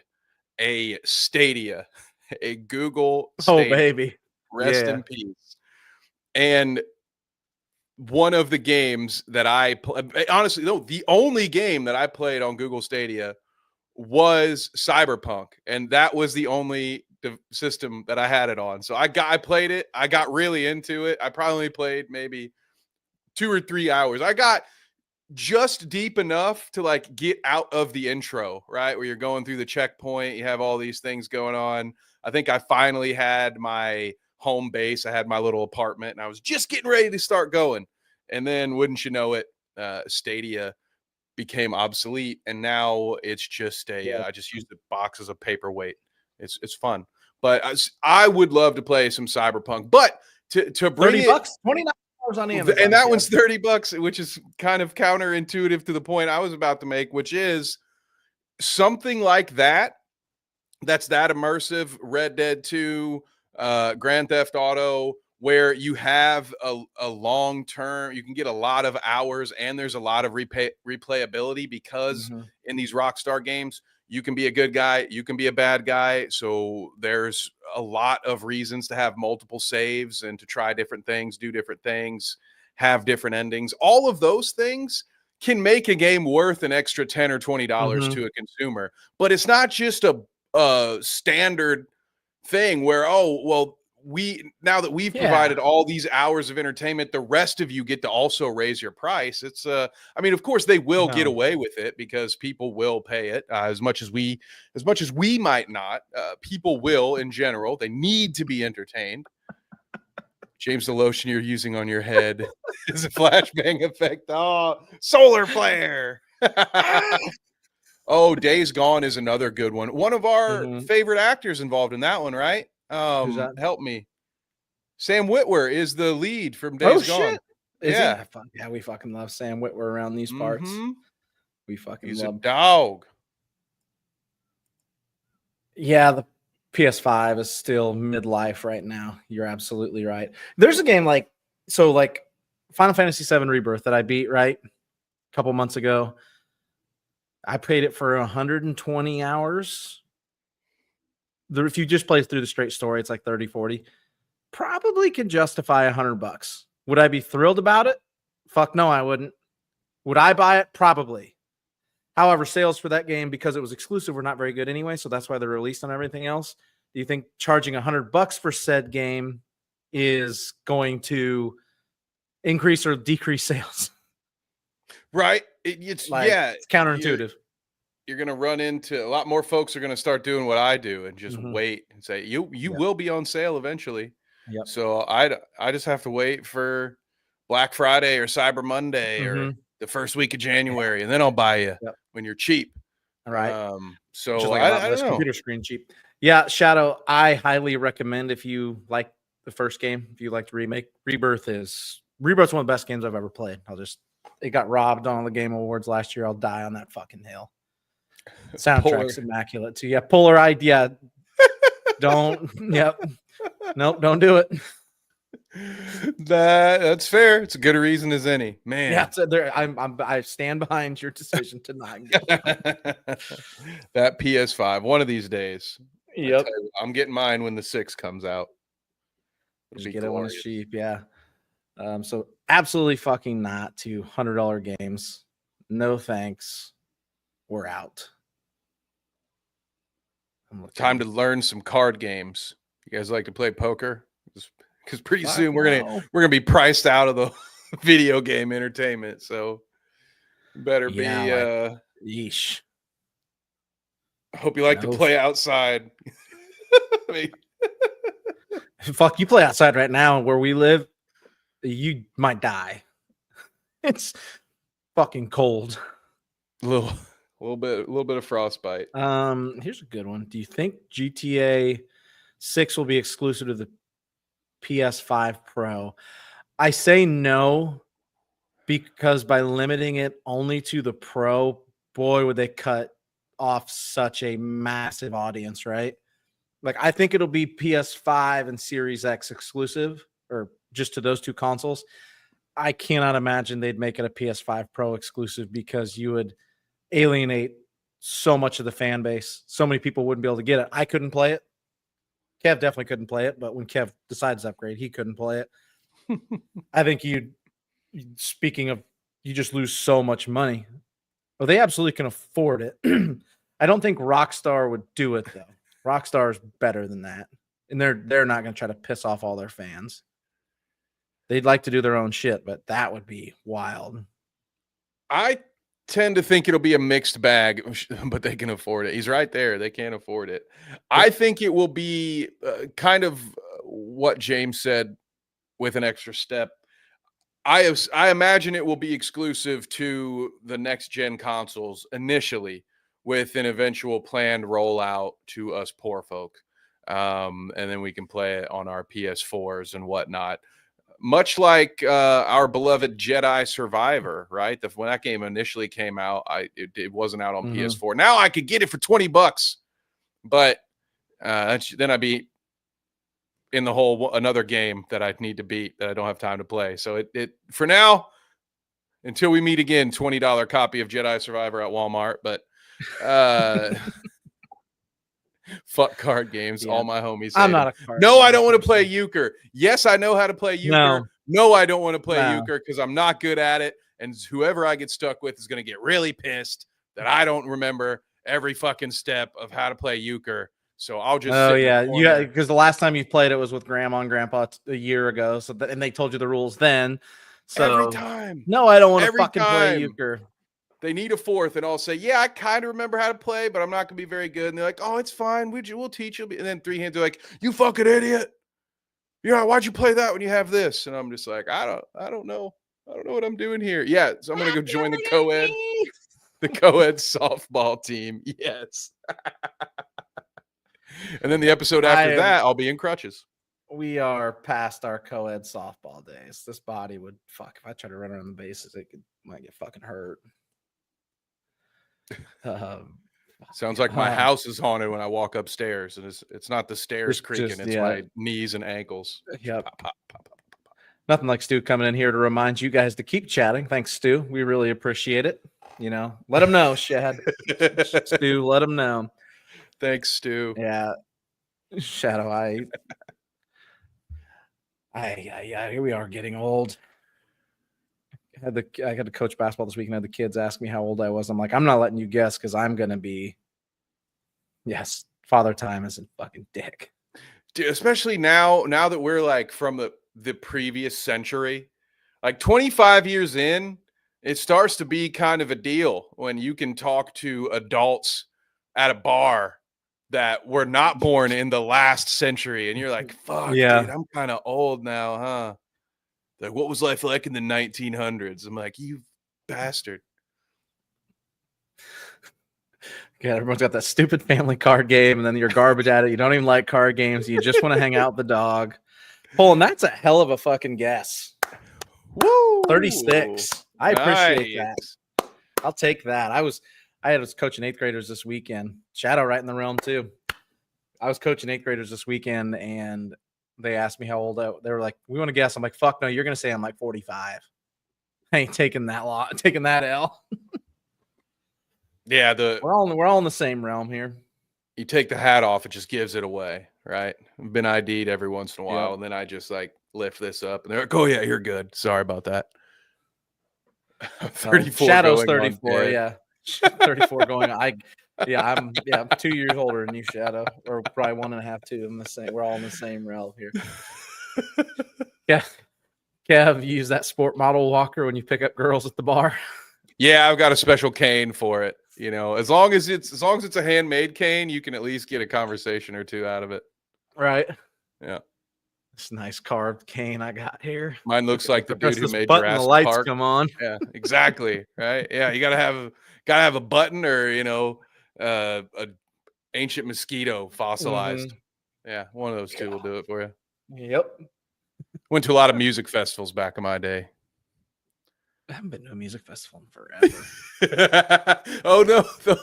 a Stadia, a Google Stadia. Oh, baby. Rest in peace. And one of the games that honestly, no, the only game that I played on Google Stadia was Cyberpunk, and that was the only system that I had it on. So I played it. I got really into it. I probably played maybe 2 or 3 hours. I got just deep enough to like get out of the intro, right? Where you're going through the checkpoint, you have all these things going on. I think I finally had my home base. I had my little apartment and I was just getting ready to start going. And then wouldn't you know it, Stadia became obsolete. And now it's just I just use the box as a paperweight. It's fun. But I would love to play some Cyberpunk, but to bring $30, $29 on Amazon. And that one's $30, which is kind of counterintuitive to the point I was about to make, which is something like that. That's that immersive. Red Dead 2, Grand Theft Auto, where you have a long term, you can get a lot of hours and there's a lot of replayability because in these Rockstar games, you can be a good guy, you can be a bad guy. So there's a lot of reasons to have multiple saves and to try different things, do different things, have different endings. All of those things can make a game worth an extra $10 or $20 to a consumer. But it's not just a standard thing where, oh, well, now that we've provided all these hours of entertainment, the rest of you get to also raise your price. It's I mean, of course they will get away with it because people will pay it as much as we might not. People will in general. They need to be entertained. James, the lotion you're using on your head is a flashbang effect. Oh, solar flare. Oh, Days Gone is another good one. One of our favorite actors involved in that one, right? Who's that? Help me. Sam Witwer is the lead from Days Gone. Shit. Is he? Yeah, we fucking love Sam Witwer around these parts. We fucking He's love. A dog. Yeah, the PS5 is still midlife right now. You're absolutely right. There's a game like Final Fantasy VII Rebirth that I beat right a couple months ago. I played it for 120 hours. If you just play through the straight story, it's like 30, 40. Probably can justify $100. Would I be thrilled about it? Fuck no, I wouldn't. Would I buy it? Probably. However, sales for that game, because it was exclusive, were not very good anyway, so that's why they're released on everything else. Do you think charging $100 for said game is going to increase or decrease sales? Right. It's counterintuitive. You're going to run into a lot more folks are going to start doing what I do and just wait and say, you will be on sale eventually. Yep. So I just have to wait for Black Friday or Cyber Monday or the first week of January, and then I'll buy you when you're cheap. All right. So just like I don't know. Computer screen cheap. Yeah, Shadow, I highly recommend if you like the first game, if you like the remake, Rebirth's one of the best games I've ever played. It got robbed on the Game Awards last year. I'll die on that fucking hill. Soundtrack's immaculate too. Yeah, Polar idea. Don't. Yep. Nope. Don't do it. That's fair. It's a good reason as any, man. Yeah, I stand behind your decision to not get that PS5 one of these days. Yep. I'm getting mine when the 6 comes out. Just get it when it's cheap. Yeah. So absolutely fucking not to $100 games. No thanks. We're out. Time to learn some card games. You guys like to play poker? Because pretty soon we're gonna be priced out of the video game entertainment. So better be. Yeesh. I hope you like to play outside. I mean, fuck, you play outside right now where we live, you might die. It's fucking cold. A little bit of frostbite. Here's a good one. Do you think GTA 6 will be exclusive to the PS5 Pro? I say no, because by limiting it only to the Pro, boy, would they cut off such a massive audience, right? Like, I think it'll be PS5 and Series X exclusive, or just to those two consoles. I cannot imagine they'd make it a PS5 Pro exclusive, because you would alienate so much of the fan base. So many people wouldn't be able to get it. I couldn't play it. Kev definitely couldn't play it, but when Kev decides to upgrade, he couldn't play it. I think speaking of, you just lose so much money. Well, they absolutely can afford it. I don't think Rockstar would do it, though. Rockstar is better than that. And they're not going to try to piss off all their fans. They'd like to do their own shit, but that would be wild. I tend to think it'll be a mixed bag, but they can afford it. He's right there. They can't afford it. I think it will be kind of what James said with an extra step. I imagine it will be exclusive to the next gen consoles initially, with an eventual planned rollout to us poor folk. And then we can play it on our PS4s and whatnot. Much like our beloved Jedi Survivor, right? When that game initially came out, it wasn't out on PS4. Now I could get it for $20, but then I'd be in the whole another game that I need to beat that I don't have time to play. So it for now, until we meet again, $20 copy of Jedi Survivor at Walmart. But fuck card games. Yeah. All my homies. I'm not a card No, I game don't want to play person. euchre. Yes, I know how to play euchre. No. No, I don't want to play No. euchre because I'm not good at it. And whoever I get stuck with is going to get really pissed that I don't remember every fucking step of how to play euchre. So I'll just sit in the corner. because the last time you played it was with Grandma and Grandpa a year ago. So and they told you the rules then. So every time. No, I don't want to Every fucking play time. euchre. They need a fourth, and I'll say, yeah, I kind of remember how to play, but I'm not going to be very good. And they're like, oh, it's fine. We'll teach you. And then three hands are like, you fucking idiot. Yeah, why'd you play that when you have this? And I'm just like, I don't know. I don't know what I'm doing here. Yeah, so I'm going to go join the co-ed softball team. Yes. And then the episode after that, I'll be in crutches. We are past our co-ed softball days. This body would fuck if I try to run around the bases. Might get fucking hurt. Sounds like my house is haunted when I walk upstairs, and it's not the stairs creaking; it's my knees and ankles. Yep. Pop. Nothing like Stu coming in here to remind you guys to keep chatting. Thanks, Stu. We really appreciate it. Let them know, Shad. Stu, let them know. Thanks, Stu. Yeah, Shadow. Here we are getting old. I had to coach basketball this week and had the kids ask me how old I was. I'm like, I'm not letting you guess because I'm gonna be. Yes, father time is a fucking dick. Dude, especially now that we're like from the previous century, like 25 years in, it starts to be kind of a deal when you can talk to adults at a bar that were not born in the last century, and you're like, fuck, dude, I'm kind of old now, huh? Like, what was life like in the 1900s? I'm like, you bastard. Yeah, everyone's got that stupid family card game, and then you're garbage at it. You don't even like card games. You just want to hang out with the dog. Paul, that's a hell of a fucking guess. Woo! 36. I appreciate that. I'll take that. I was coaching 8th graders this weekend. Shadow right in the realm too. I was coaching 8th graders this weekend, and they asked me how old they were like, we want to guess. I'm like, fuck no, you're gonna say I'm like 45. I ain't taking that L. Yeah, we're all in the same realm here. You take the hat off, it just gives it away, right? I've been ID'd every once in a while, and then I just like lift this up, and they're like, "Oh yeah, you're good. Sorry about that." 34. Shadow's 34. Yeah, 34 going. I'm 2 years older than you, Shadow, or probably 1.5, 2. I'm the same. We're all in the same realm here. Yeah, Kev, you use that sport model walker when you pick up girls at the bar. Yeah, I've got a special cane for it. As long as it's a handmade cane, you can at least get a conversation or two out of it. Right. Yeah. This nice carved cane I got here. Mine looks like the dude who made button, Jurassic the lights Park. Come on. Yeah, exactly. Right. Yeah, you gotta have a button or a ancient mosquito fossilized. Mm-hmm. Yeah, one of those two will do it for you. Yep. Went to a lot of music festivals back in my day. I haven't been to a music festival in forever. Oh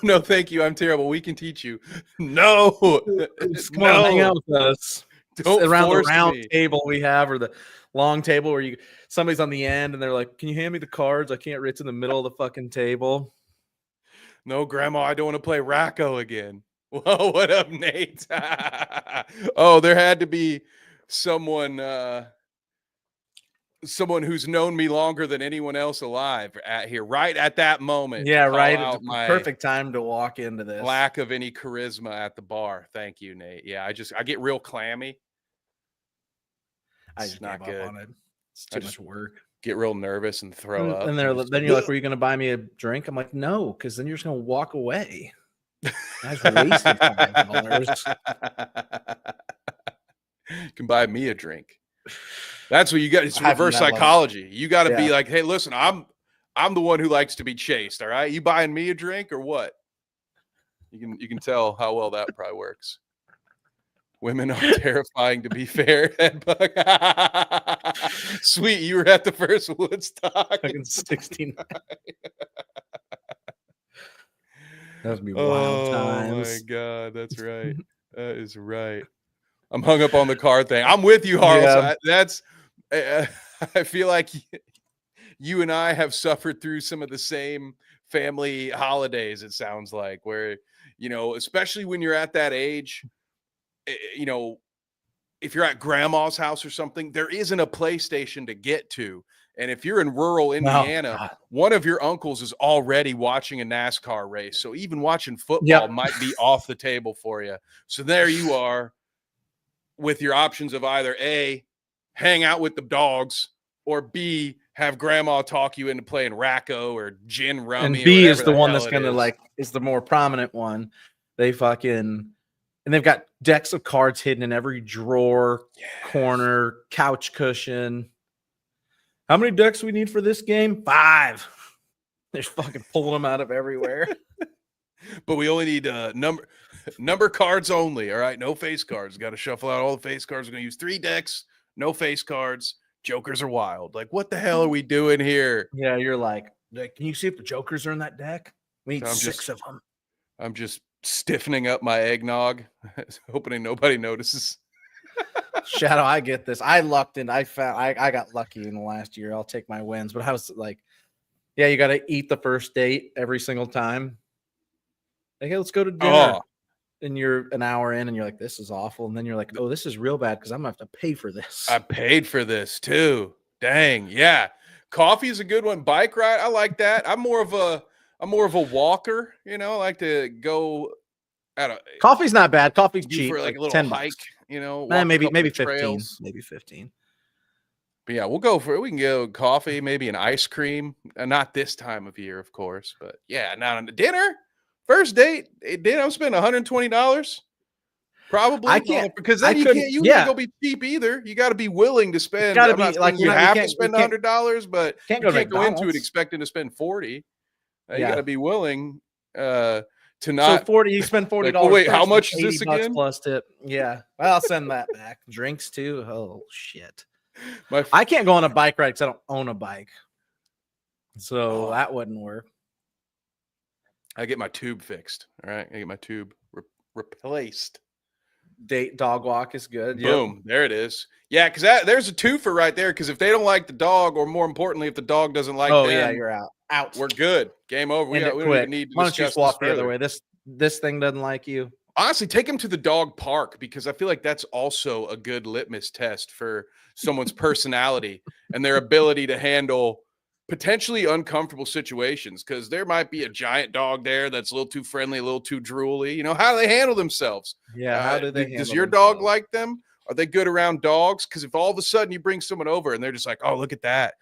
no, thank you. I'm terrible. We can teach you. No, come on, hang out with us. Don't around force the round me. table we have, or the long table where somebody's on the end and they're like, "Can you hand me the cards? I can't reach in the middle of the fucking table." No, Grandma, I don't want to play Racco again. Whoa, what up, Nate? Oh, there had to be someone who's known me longer than anyone else alive right at that moment. Yeah, right. It's the perfect time to walk into this. Lack of any charisma at the bar. Thank you, Nate. Yeah, I get real clammy. I just not good. On it. It's too much work. Get real nervous and throw up. And then you're like, "Were you going to buy me a drink?" I'm like, "No," because then you're just going to walk away. I just wasted $5. You can buy me a drink. That's what you got. It's reverse psychology. You got to be like, "Hey, listen, I'm the one who likes to be chased. All right, you buying me a drink or what?" You can tell how well that probably works. Women are terrifying, to be fair. Sweet, you were at the first Woodstock. 69. That would be wild times. Oh my God, that's right. That is right. I'm hung up on the card thing. I'm with you, Harles. Yeah. I feel like you and I have suffered through some of the same family holidays, it sounds like, where, especially when you're at that age, if you're at grandma's house or something, there isn't a PlayStation to get to. And if you're in rural Indiana, one of your uncles is already watching a NASCAR race. So even watching football might be off the table for you. So there you are with your options of either A, hang out with the dogs, or B, have grandma talk you into playing Racco or gin rummy. And B or is the one that's going to is the more prominent one. And they've got decks of cards hidden in every drawer, corner, couch cushion. How many decks do we need for this game? 5. They're fucking pulling them out of everywhere. But we only need number cards only. All right, no face cards. Got to shuffle out all the face cards. We're going to use 3 decks, no face cards. Jokers are wild. Like, what the hell are we doing here? Yeah, you're like, can you see if the jokers are in that deck? We need 6 of them. I'm just stiffening up my eggnog, hoping nobody notices. Shadow, I get this. I lucked in. I got lucky in the last year. I'll take my wins. But I was like, yeah, you got to eat the first date every single time. Like, hey, let's go to dinner. And you're an hour in and you're like, this is awful. And then you're like, oh, this is real bad because I'm going to have to pay for this. I paid for this too. Dang. Yeah. Coffee is a good one. Bike ride. I like that. I'm more of a walker, I like to go coffee's not bad. Coffee's cheap. For like a little 10 hike, maybe 15. Trails. Maybe 15. But yeah, we can go coffee, maybe an ice cream. Not this time of year, of course, but yeah, not on the dinner. First date, I'm spending $120. Probably. I can't because then you can't go be cheap either. You got to be willing to spend. You have to spend $100, but you can't go into it expecting to spend $40. You got to be willing to not. So 40. You spend $40. Like, wait, how much is this again? Plus tip. Yeah, well, I'll send that back. Drinks too. Oh shit. I can't go on a bike ride because I don't own a bike, so that wouldn't work. I get my tube fixed. All right, I get my tube replaced. Dog walk is good. Boom, there it is. Yeah, because there's a twofer right there. Because if they don't like the dog, or more importantly, if the dog doesn't like them, yeah, you're out. We're good. Game over. We don't even need to. Why don't you just walk the other way? This thing doesn't like you. Honestly, take him to the dog park, because I feel like that's also a good litmus test for someone's personality and their ability to handle potentially uncomfortable situations, because there might be a giant dog there that's a little too friendly, a little too drooly. How do they handle themselves? Yeah, how do they handle does your themselves? dog like them? Are they good around dogs? Because if all of a sudden you bring someone over and they're just like, oh, look at that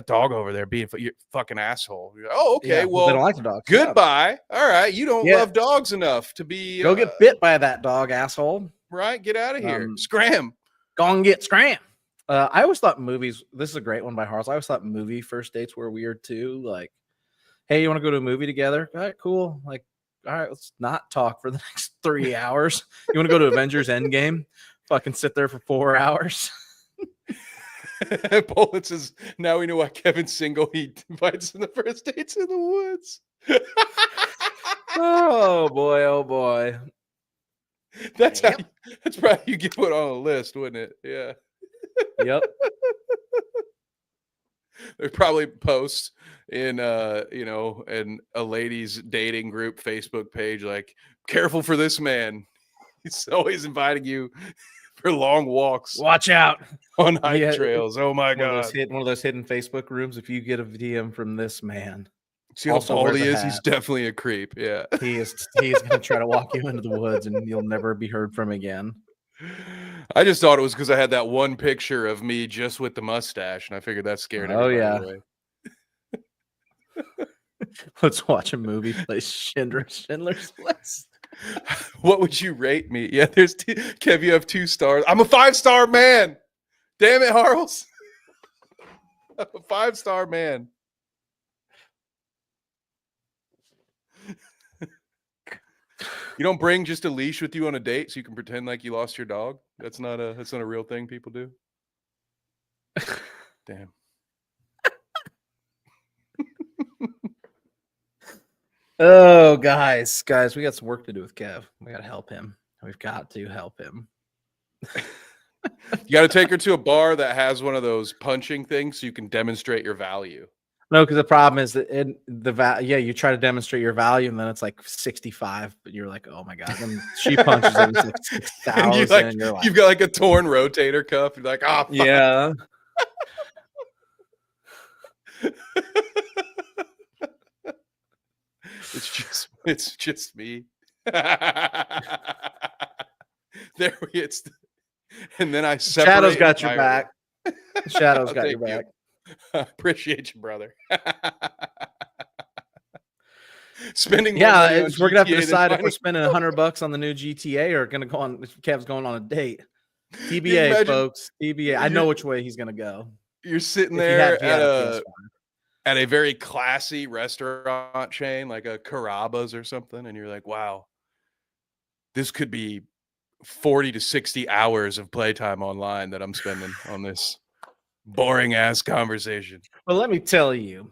dog over there being a fucking asshole. You're like, oh, okay, well, they don't like the dog. Goodbye. Yeah. All right, you don't love dogs enough to be. Go get bit by that dog, asshole. Right, get out of here. Scram. Go and get scram. I always thought movies. This is a great one by Harles. I always thought movie first dates were weird too. Like, hey, you want to go to a movie together? All right, cool. Like, all right, let's not talk for the next 3 hours. You want to go to Avengers Endgame? Fucking sit there for 4 hours. Bullet says, now we know why Kevin's single. He invites in the first dates in the woods. Oh boy. That's probably you get put on a list, wouldn't it? Yeah. Yep. There's probably posts in in a ladies dating group Facebook page like, careful for this man. He's always inviting you for long walks. Watch out on hike trails. Oh my God. One of those hidden Facebook rooms. If you get a DM from this man, see how bald he is? He's definitely a creep. Yeah. He's going to try to walk you into the woods and you'll never be heard from again. I just thought it was because I had that one picture of me just with the mustache, and I figured that scared everybody away. Let's watch a movie play Schindler's List. What would you rate me? Yeah, there's Kev, you have 2 stars. I'm a 5-star man. Damn it, Harles. I'm a 5-star man. You don't bring just a leash with you on a date so you can pretend like you lost your dog? That's not a real thing people do. Damn. Oh, guys, we got some work to do with Kev. We got to help him. We've got to help him. You got to take her to a bar that has one of those punching things so you can demonstrate your value. No, because the problem is that you try to demonstrate your value and then it's like 65, but you're like, oh my god. Then she punches it, it's like 6,000. And you're like, you've got like a torn rotator cuff. You're like, oh fuck. Yeah. It's just me. And then I separate. Shadow's got your back. Shadow's got your back. I appreciate you, brother. Spending we're gonna have to decide if we're spending $100 on the new GTA or gonna go on. Kev's going on a date. TBA, folks. TBA. I know which way he's gonna go. You're sitting there at a very classy restaurant chain, like a Carrabba's or something, and you're like, wow, this could be 40 to 60 hours of playtime online that I'm spending on this boring ass conversation. Well, let me tell you,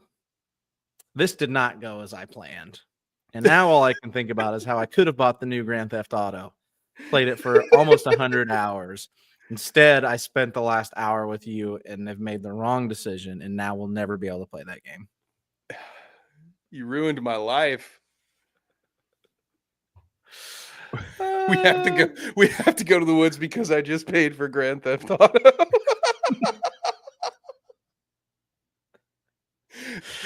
this did not go as I planned. And now all I can think about is how I could have bought the new Grand Theft Auto, played it for almost 100 hours. Instead, I spent the last hour with you and have made the wrong decision, and now we'll never be able to play that game. You ruined my life. We have to go to the woods because I just paid for Grand Theft Auto.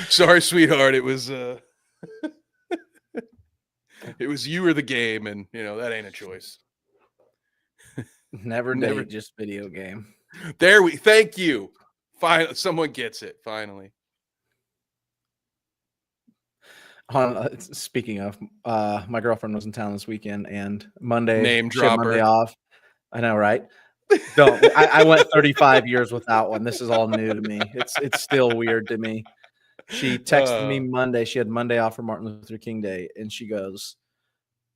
Sorry, sweetheart. It was you or the game, and that ain't a choice. Never date, just video game. Thank you. Finally, someone gets it. Finally. Speaking of, my girlfriend was in town this weekend, and Monday, name dropper. Monday off. I know, right? Don't. I went 35 years without one. This is all new to me. It's still weird to me. She texted me Monday. She had Monday off for Martin Luther King Day, and she goes,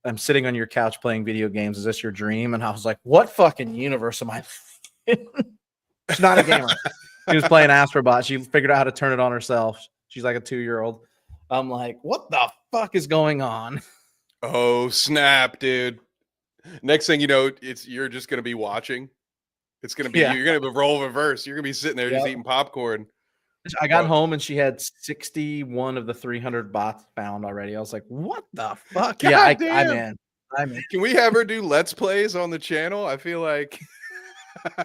"I'm sitting on your couch playing video games. Is this your dream?" And I was like, "What fucking universe am I in?" She's not a gamer. She was playing Astrobot. She figured out how to turn it on herself. She's like a 2-year-old. I'm like, what the fuck is going on? Oh, snap, dude. Next thing you know, you're just going to be watching. It's going to be, you're going to roll reverse. You're going to be sitting there just eating popcorn. I got home and she had 61 of the 300 bots found already. I was like, what the fuck? God I'm in. Can we have her do Let's Plays on the channel? I feel like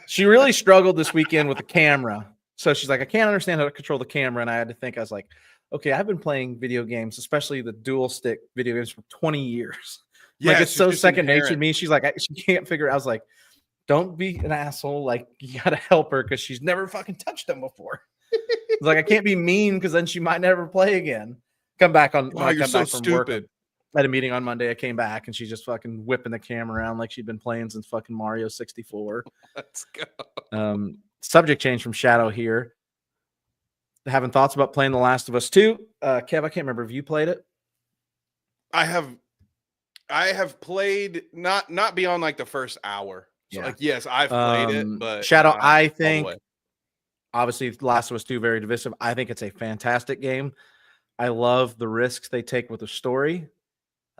she really struggled this weekend with the camera. So she's like, I can't understand how to control the camera. And I had to think, I was like, okay, I've been playing video games, especially the dual stick video games, for 20 years. Yeah, like, it's so second nature to me. She's like, she can't figure it out. I was like, don't be an asshole. Like, you got to help her because she's never fucking touched them before. Like, I can't be mean because then she might never play again. Come back on. Wow, you're so stupid. Work, at a meeting on Monday, I came back and she's just fucking whipping the camera around like she'd been playing since fucking Mario 64. Let's go. Subject change from Shadow here. Having thoughts about playing The Last of Us 2. Kev, I can't remember if you played it. I have played not beyond like the first hour. So like, yes, I've played it, but Shadow, I think obviously The Last of Us 2 very divisive. I think it's a fantastic game. I love the risks they take with the story.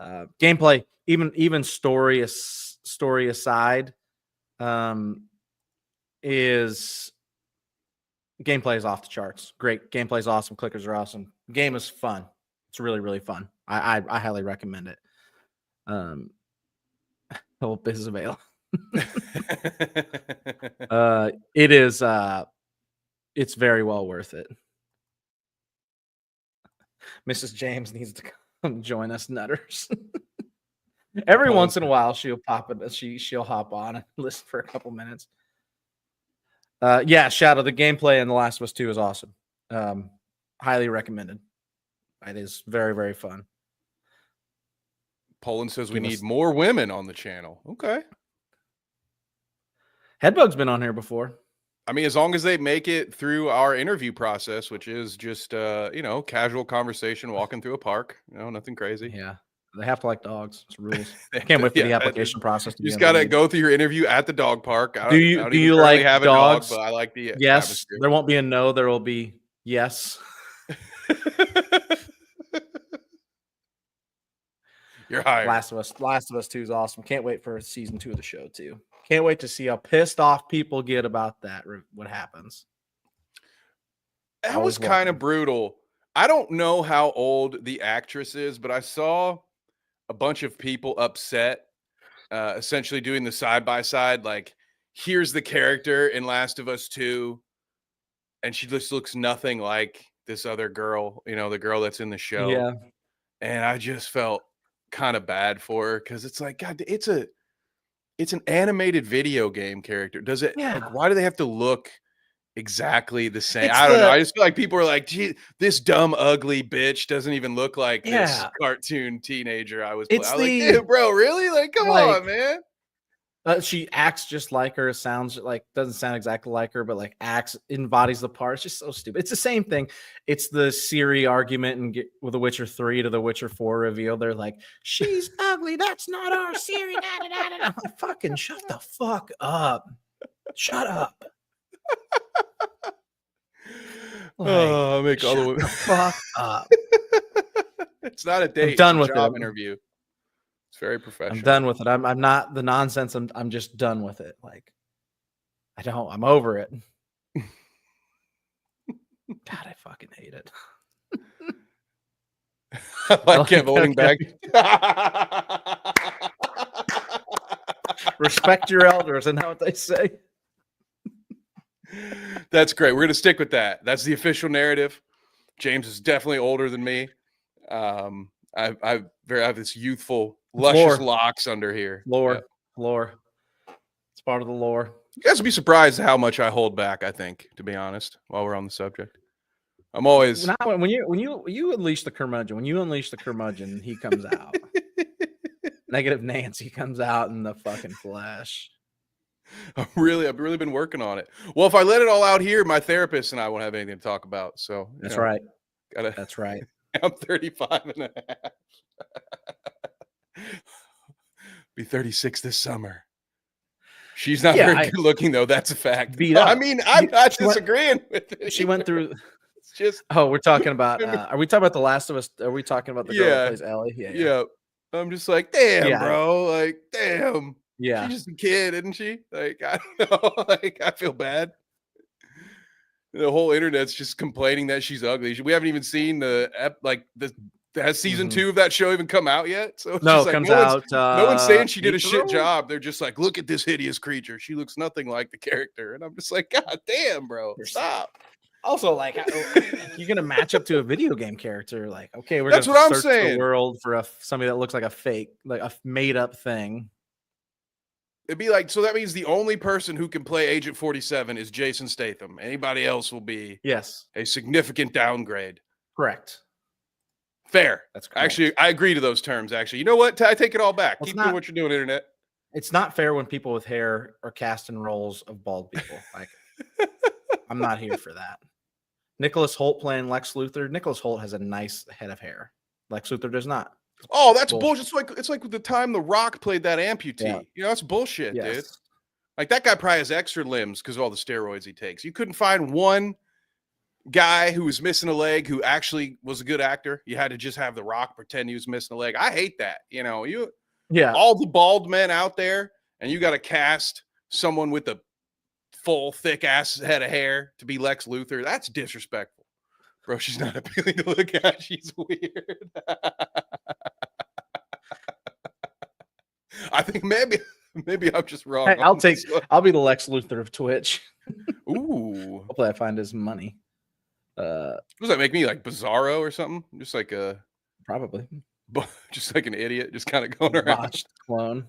Gameplay, even story aside, is gameplay is off the charts. Great. Gameplay is awesome. Clickers are awesome. Game is fun. It's really, really fun. I highly recommend it. Hope is available. It is it's very well worth it. Mrs. James needs to come join us nutters. Every once in a while she'll pop it, she'll hop on and listen for a couple minutes. Shadow, the gameplay in The Last of Us 2 is awesome. Highly recommended. It is very, very fun. Poland says we need more women on the channel. Okay. Headbug's been on here before. I mean, as long as they make it through our interview process, which is just casual conversation walking through a park, nothing crazy. Yeah. They have to like dogs. It's rules. I can't wait for the application process to be. You just got to go through your interview at the dog park. Do you like have dogs? A dog, but I like the yes. atmosphere. There won't be a no. There will be yes. You're hired. Last of Us 2 is awesome. Can't wait for season 2 of the show too. Can't wait to see how pissed off people get about that. What happens? That was kind of brutal. I don't know how old the actress is, but I saw a bunch of people upset, essentially doing the side by side. Like, here's the character in Last of Us 2, and she just looks nothing like this other girl, the girl that's in the show. Yeah. And I just felt kind of bad for her because it's like, God, it's an animated video game character. Does it? Yeah. Like, why do they have to look exactly the same? I don't know. I just feel like people are like, gee, this dumb, ugly bitch doesn't even look like this cartoon teenager I was playing. Like, dude, bro, really? Like, come on, man. She acts just like her. Sounds like, doesn't sound exactly like her, but like embodies the part. It's just so stupid. It's the same thing. It's the Siri argument and with The Witcher 3 to The Witcher 4 reveal. They're like, she's ugly. That's not our Siri. I'm like, fucking shut the fuck up. Shut up. Like, make all the fuck up. It's not a date. I'm done it's with a job it. Interview. It's very professional. I'm done with it. I'm not the nonsense. I'm just done with it. Like, I'm over it. God, I fucking hate it. I like Kev holding back. Respect your elders, and how what they say. That's great. We're gonna stick with that. That's the official narrative. James is definitely older than me. I have this youthful, luscious locks under here. Lore. It's part of the lore. You guys would be surprised how much I hold back. I think, to be honest, while we're on the subject, I'm always when you unleash the curmudgeon. When you unleash the curmudgeon, he comes out. Negative Nancy comes out in the fucking flesh. I've really been working on it. Well, if I let it all out here, my therapist and I won't have anything to talk about. So that's right. That's right. I'm 35 and a half. Be 36 this summer. She's not very good looking, though. That's a fact. I mean, I'm not disagreeing with it. She went through. It's just. Oh, we're talking about. Are we talking about The Last of Us? Are we talking about the girl that plays Ellie? Yeah. I'm just like, damn, bro. Like, damn. Yeah. She's just a kid, isn't she? Like, I don't know. Like, I feel bad. The whole internet's just complaining that she's ugly. We haven't even seen has season 2 of that show even come out yet? So it's no, just it like, comes out. No one's saying she did a shit job. They're just like, look at this hideous creature. She looks nothing like the character. And I'm just like, God damn, bro. Stop. Also, like, you're gonna match up to a video game character. Like, okay, we're that's gonna what I'm search saying. The world for somebody that looks like a fake, like a made up thing. It'd be like, so that means the only person who can play Agent 47 is Jason Statham. Anybody else will be a significant downgrade. Correct. Fair. That's correct. Actually, I agree to those terms. Actually, you know what? I take it all back. Keep doing what you're doing, internet. It's not fair when people with hair are cast in roles of bald people. Like, I'm not here for that. Nicholas Hoult playing Lex Luthor. Nicholas Hoult has a nice head of hair. Lex Luthor does not. Oh, that's bullshit. It's like the time The Rock played that amputee. Yeah. You know, that's bullshit, dude. Like, that guy probably has extra limbs because of all the steroids he takes. You couldn't find one guy who was missing a leg who actually was a good actor. You had to just have The Rock pretend he was missing a leg. I hate that. You know, all the bald men out there, and you got to cast someone with a full, thick ass head of hair to be Lex Luthor. That's disrespectful. Bro, she's not appealing to look at. She's weird. I think maybe I'm just wrong. Hey, I'll be the Lex Luthor of Twitch. Ooh. Hopefully I find his money. Does that make me like Bizarro or something? Just like probably. Just like an idiot, just kind of going around. Botched clone.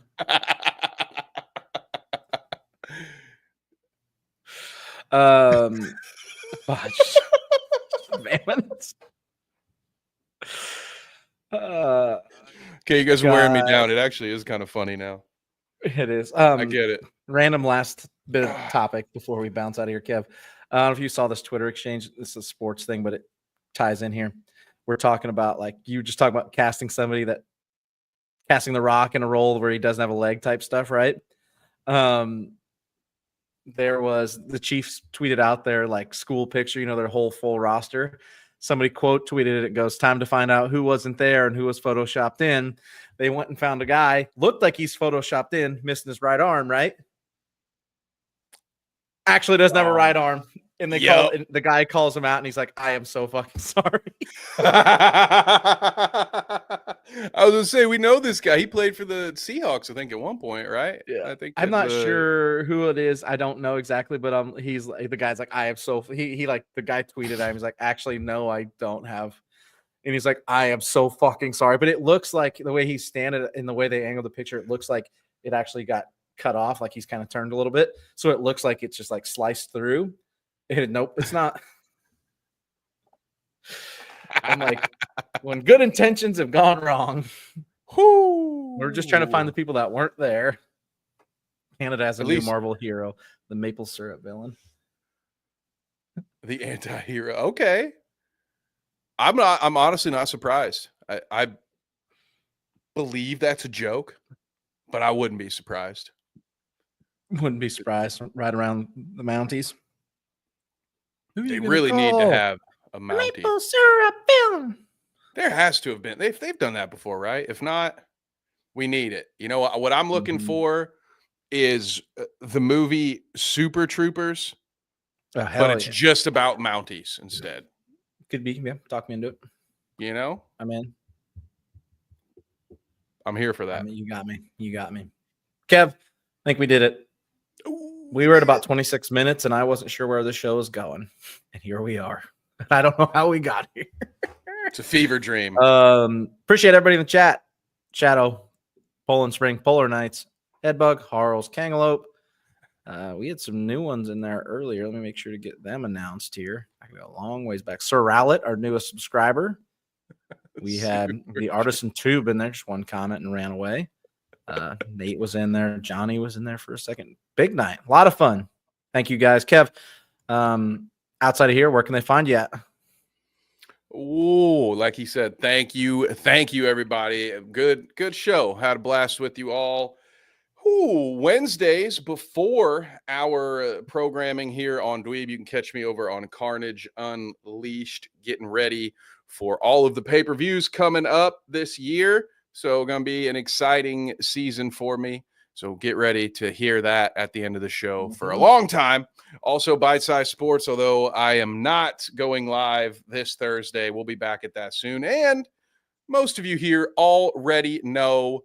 Botched. Okay, you guys are wearing me down. It actually is kind of funny now. It is. I get it. Random last bit of topic before we bounce out of here, Kev. I don't know if you saw this Twitter exchange. This is a sports thing, but it ties in here. We're talking about, like, you just talking about casting The Rock in a role where he doesn't have a leg type stuff, right? There was the Chiefs tweeted out their like school picture, their whole full roster. Somebody quote tweeted it. Goes, time to find out who wasn't there and who was photoshopped in. They went and found a guy, looked like he's photoshopped in, missing his right arm, right? Actually doesn't have a right arm. And they Yep. the guy calls him out and he's like, I am so fucking sorry. I was gonna say, we know this guy. He played for the Seahawks, I think, at one point, right? Yeah. I think I'm not sure who it is. I don't know exactly, but he's like, the guy's like, I am so he like the guy tweeted at him. He's like, actually, no, I don't have. And he's like, I am so fucking sorry. But it looks like the way he's standing and the way they angled the picture, it looks like it actually got cut off, like he's kind of turned a little bit. So it looks like it's just like sliced through. Nope, it's not. I'm like, when good intentions have gone wrong, we're just trying to find the people that weren't there. Canada has a new Marvel hero, the maple syrup villain. The anti-hero. Okay. I'm honestly not surprised. I believe that's a joke, but I wouldn't be surprised. Wouldn't be surprised. Right around the Mounties. They really need to have a Mountie. Maple syrup villain. There has to have been. They've done that before, right? If not, we need it. You know what I'm looking for is the movie Super Troopers, but it's just about Mounties instead. Could be. Yeah, talk me into it. You know, I'm in. I'm here for that. I mean, you got me. You got me. Kev, I think we did it. We were at about 26 minutes, and I wasn't sure where the show was going. And here we are. I don't know how we got here. It's a fever dream. Appreciate everybody in the chat. Shadow, Poland Spring, Polar Nights, Headbug, Harls, Kangaloupe. We had some new ones in there earlier. Let me make sure to get them announced here. I can go a long ways back. Sir Rowlett, our newest subscriber. We had the Artisan Tube in there, just one comment and ran away. Nate was in there. Johnny was in there for a second. Big night. A lot of fun. Thank you, guys. Kev, outside of here, where can they find you at? Oh, like he said, thank you. Thank you, everybody. Good show. Had a blast with you all. Wednesdays before our programming here on dDweeb, you can catch me over on Carnage Unleashed, getting ready for all of the pay-per-views coming up this year. So going to be an exciting season for me. So get ready to hear that at the end of the show for a long time. Also, Bite Size Sports, although I am not going live this Thursday. We'll be back at that soon. And most of you here already know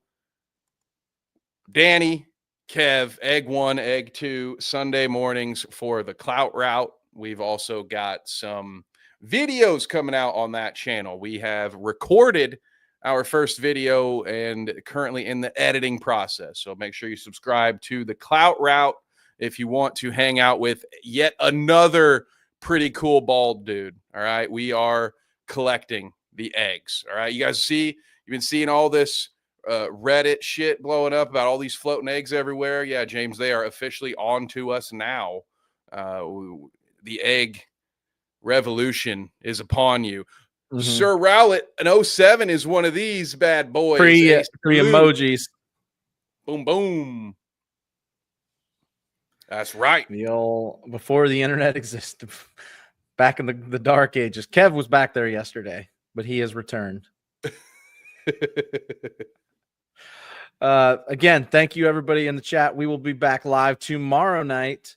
Danny, Kev, Egg 1, Egg 2, Sunday mornings for the Clout Route. We've also got some videos coming out on that channel. We have recorded our first video and currently in the editing process. So make sure you subscribe to the Clout Route if you want to hang out with yet another pretty cool bald dude. All right. We are collecting the eggs. All right. You guys you've been seeing all this Reddit shit blowing up about all these floating eggs everywhere. Yeah, James, they are officially on to us now. The egg revolution is upon you. Sir Rowlett, an 07 is one of these bad boys. Free emojis. Boom, boom. That's right. Before the internet existed, back in the dark ages. Kev was back there yesterday, but he has returned. Again, thank you, everybody in the chat. We will be back live tomorrow night,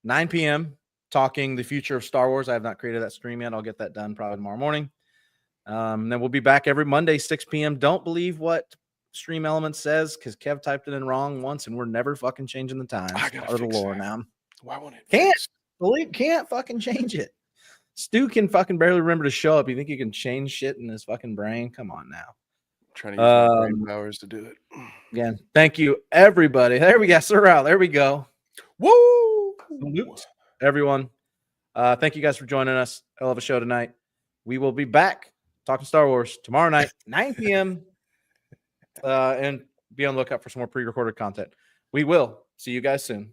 9 p.m., talking the future of Star Wars. I have not created that stream yet. I'll get that done probably tomorrow morning. Then we'll be back every Monday, 6 p.m. Don't believe what Stream Elements says, because Kev typed it in wrong once, and we're never fucking changing the times or the lore now. Why won't it? Can't fucking change it. Stu can fucking barely remember to show up. You think you can change shit in his fucking brain? Come on now. I'm trying to use my brain powers to do it. Again, thank you, everybody. There we go. Sir Al, there we go. Woo! Everyone. Thank you guys for joining us. Hell of a show tonight. We will be back talking Star Wars tomorrow night, 9 p.m. And be on the lookout for some more pre-recorded content. We will see you guys soon.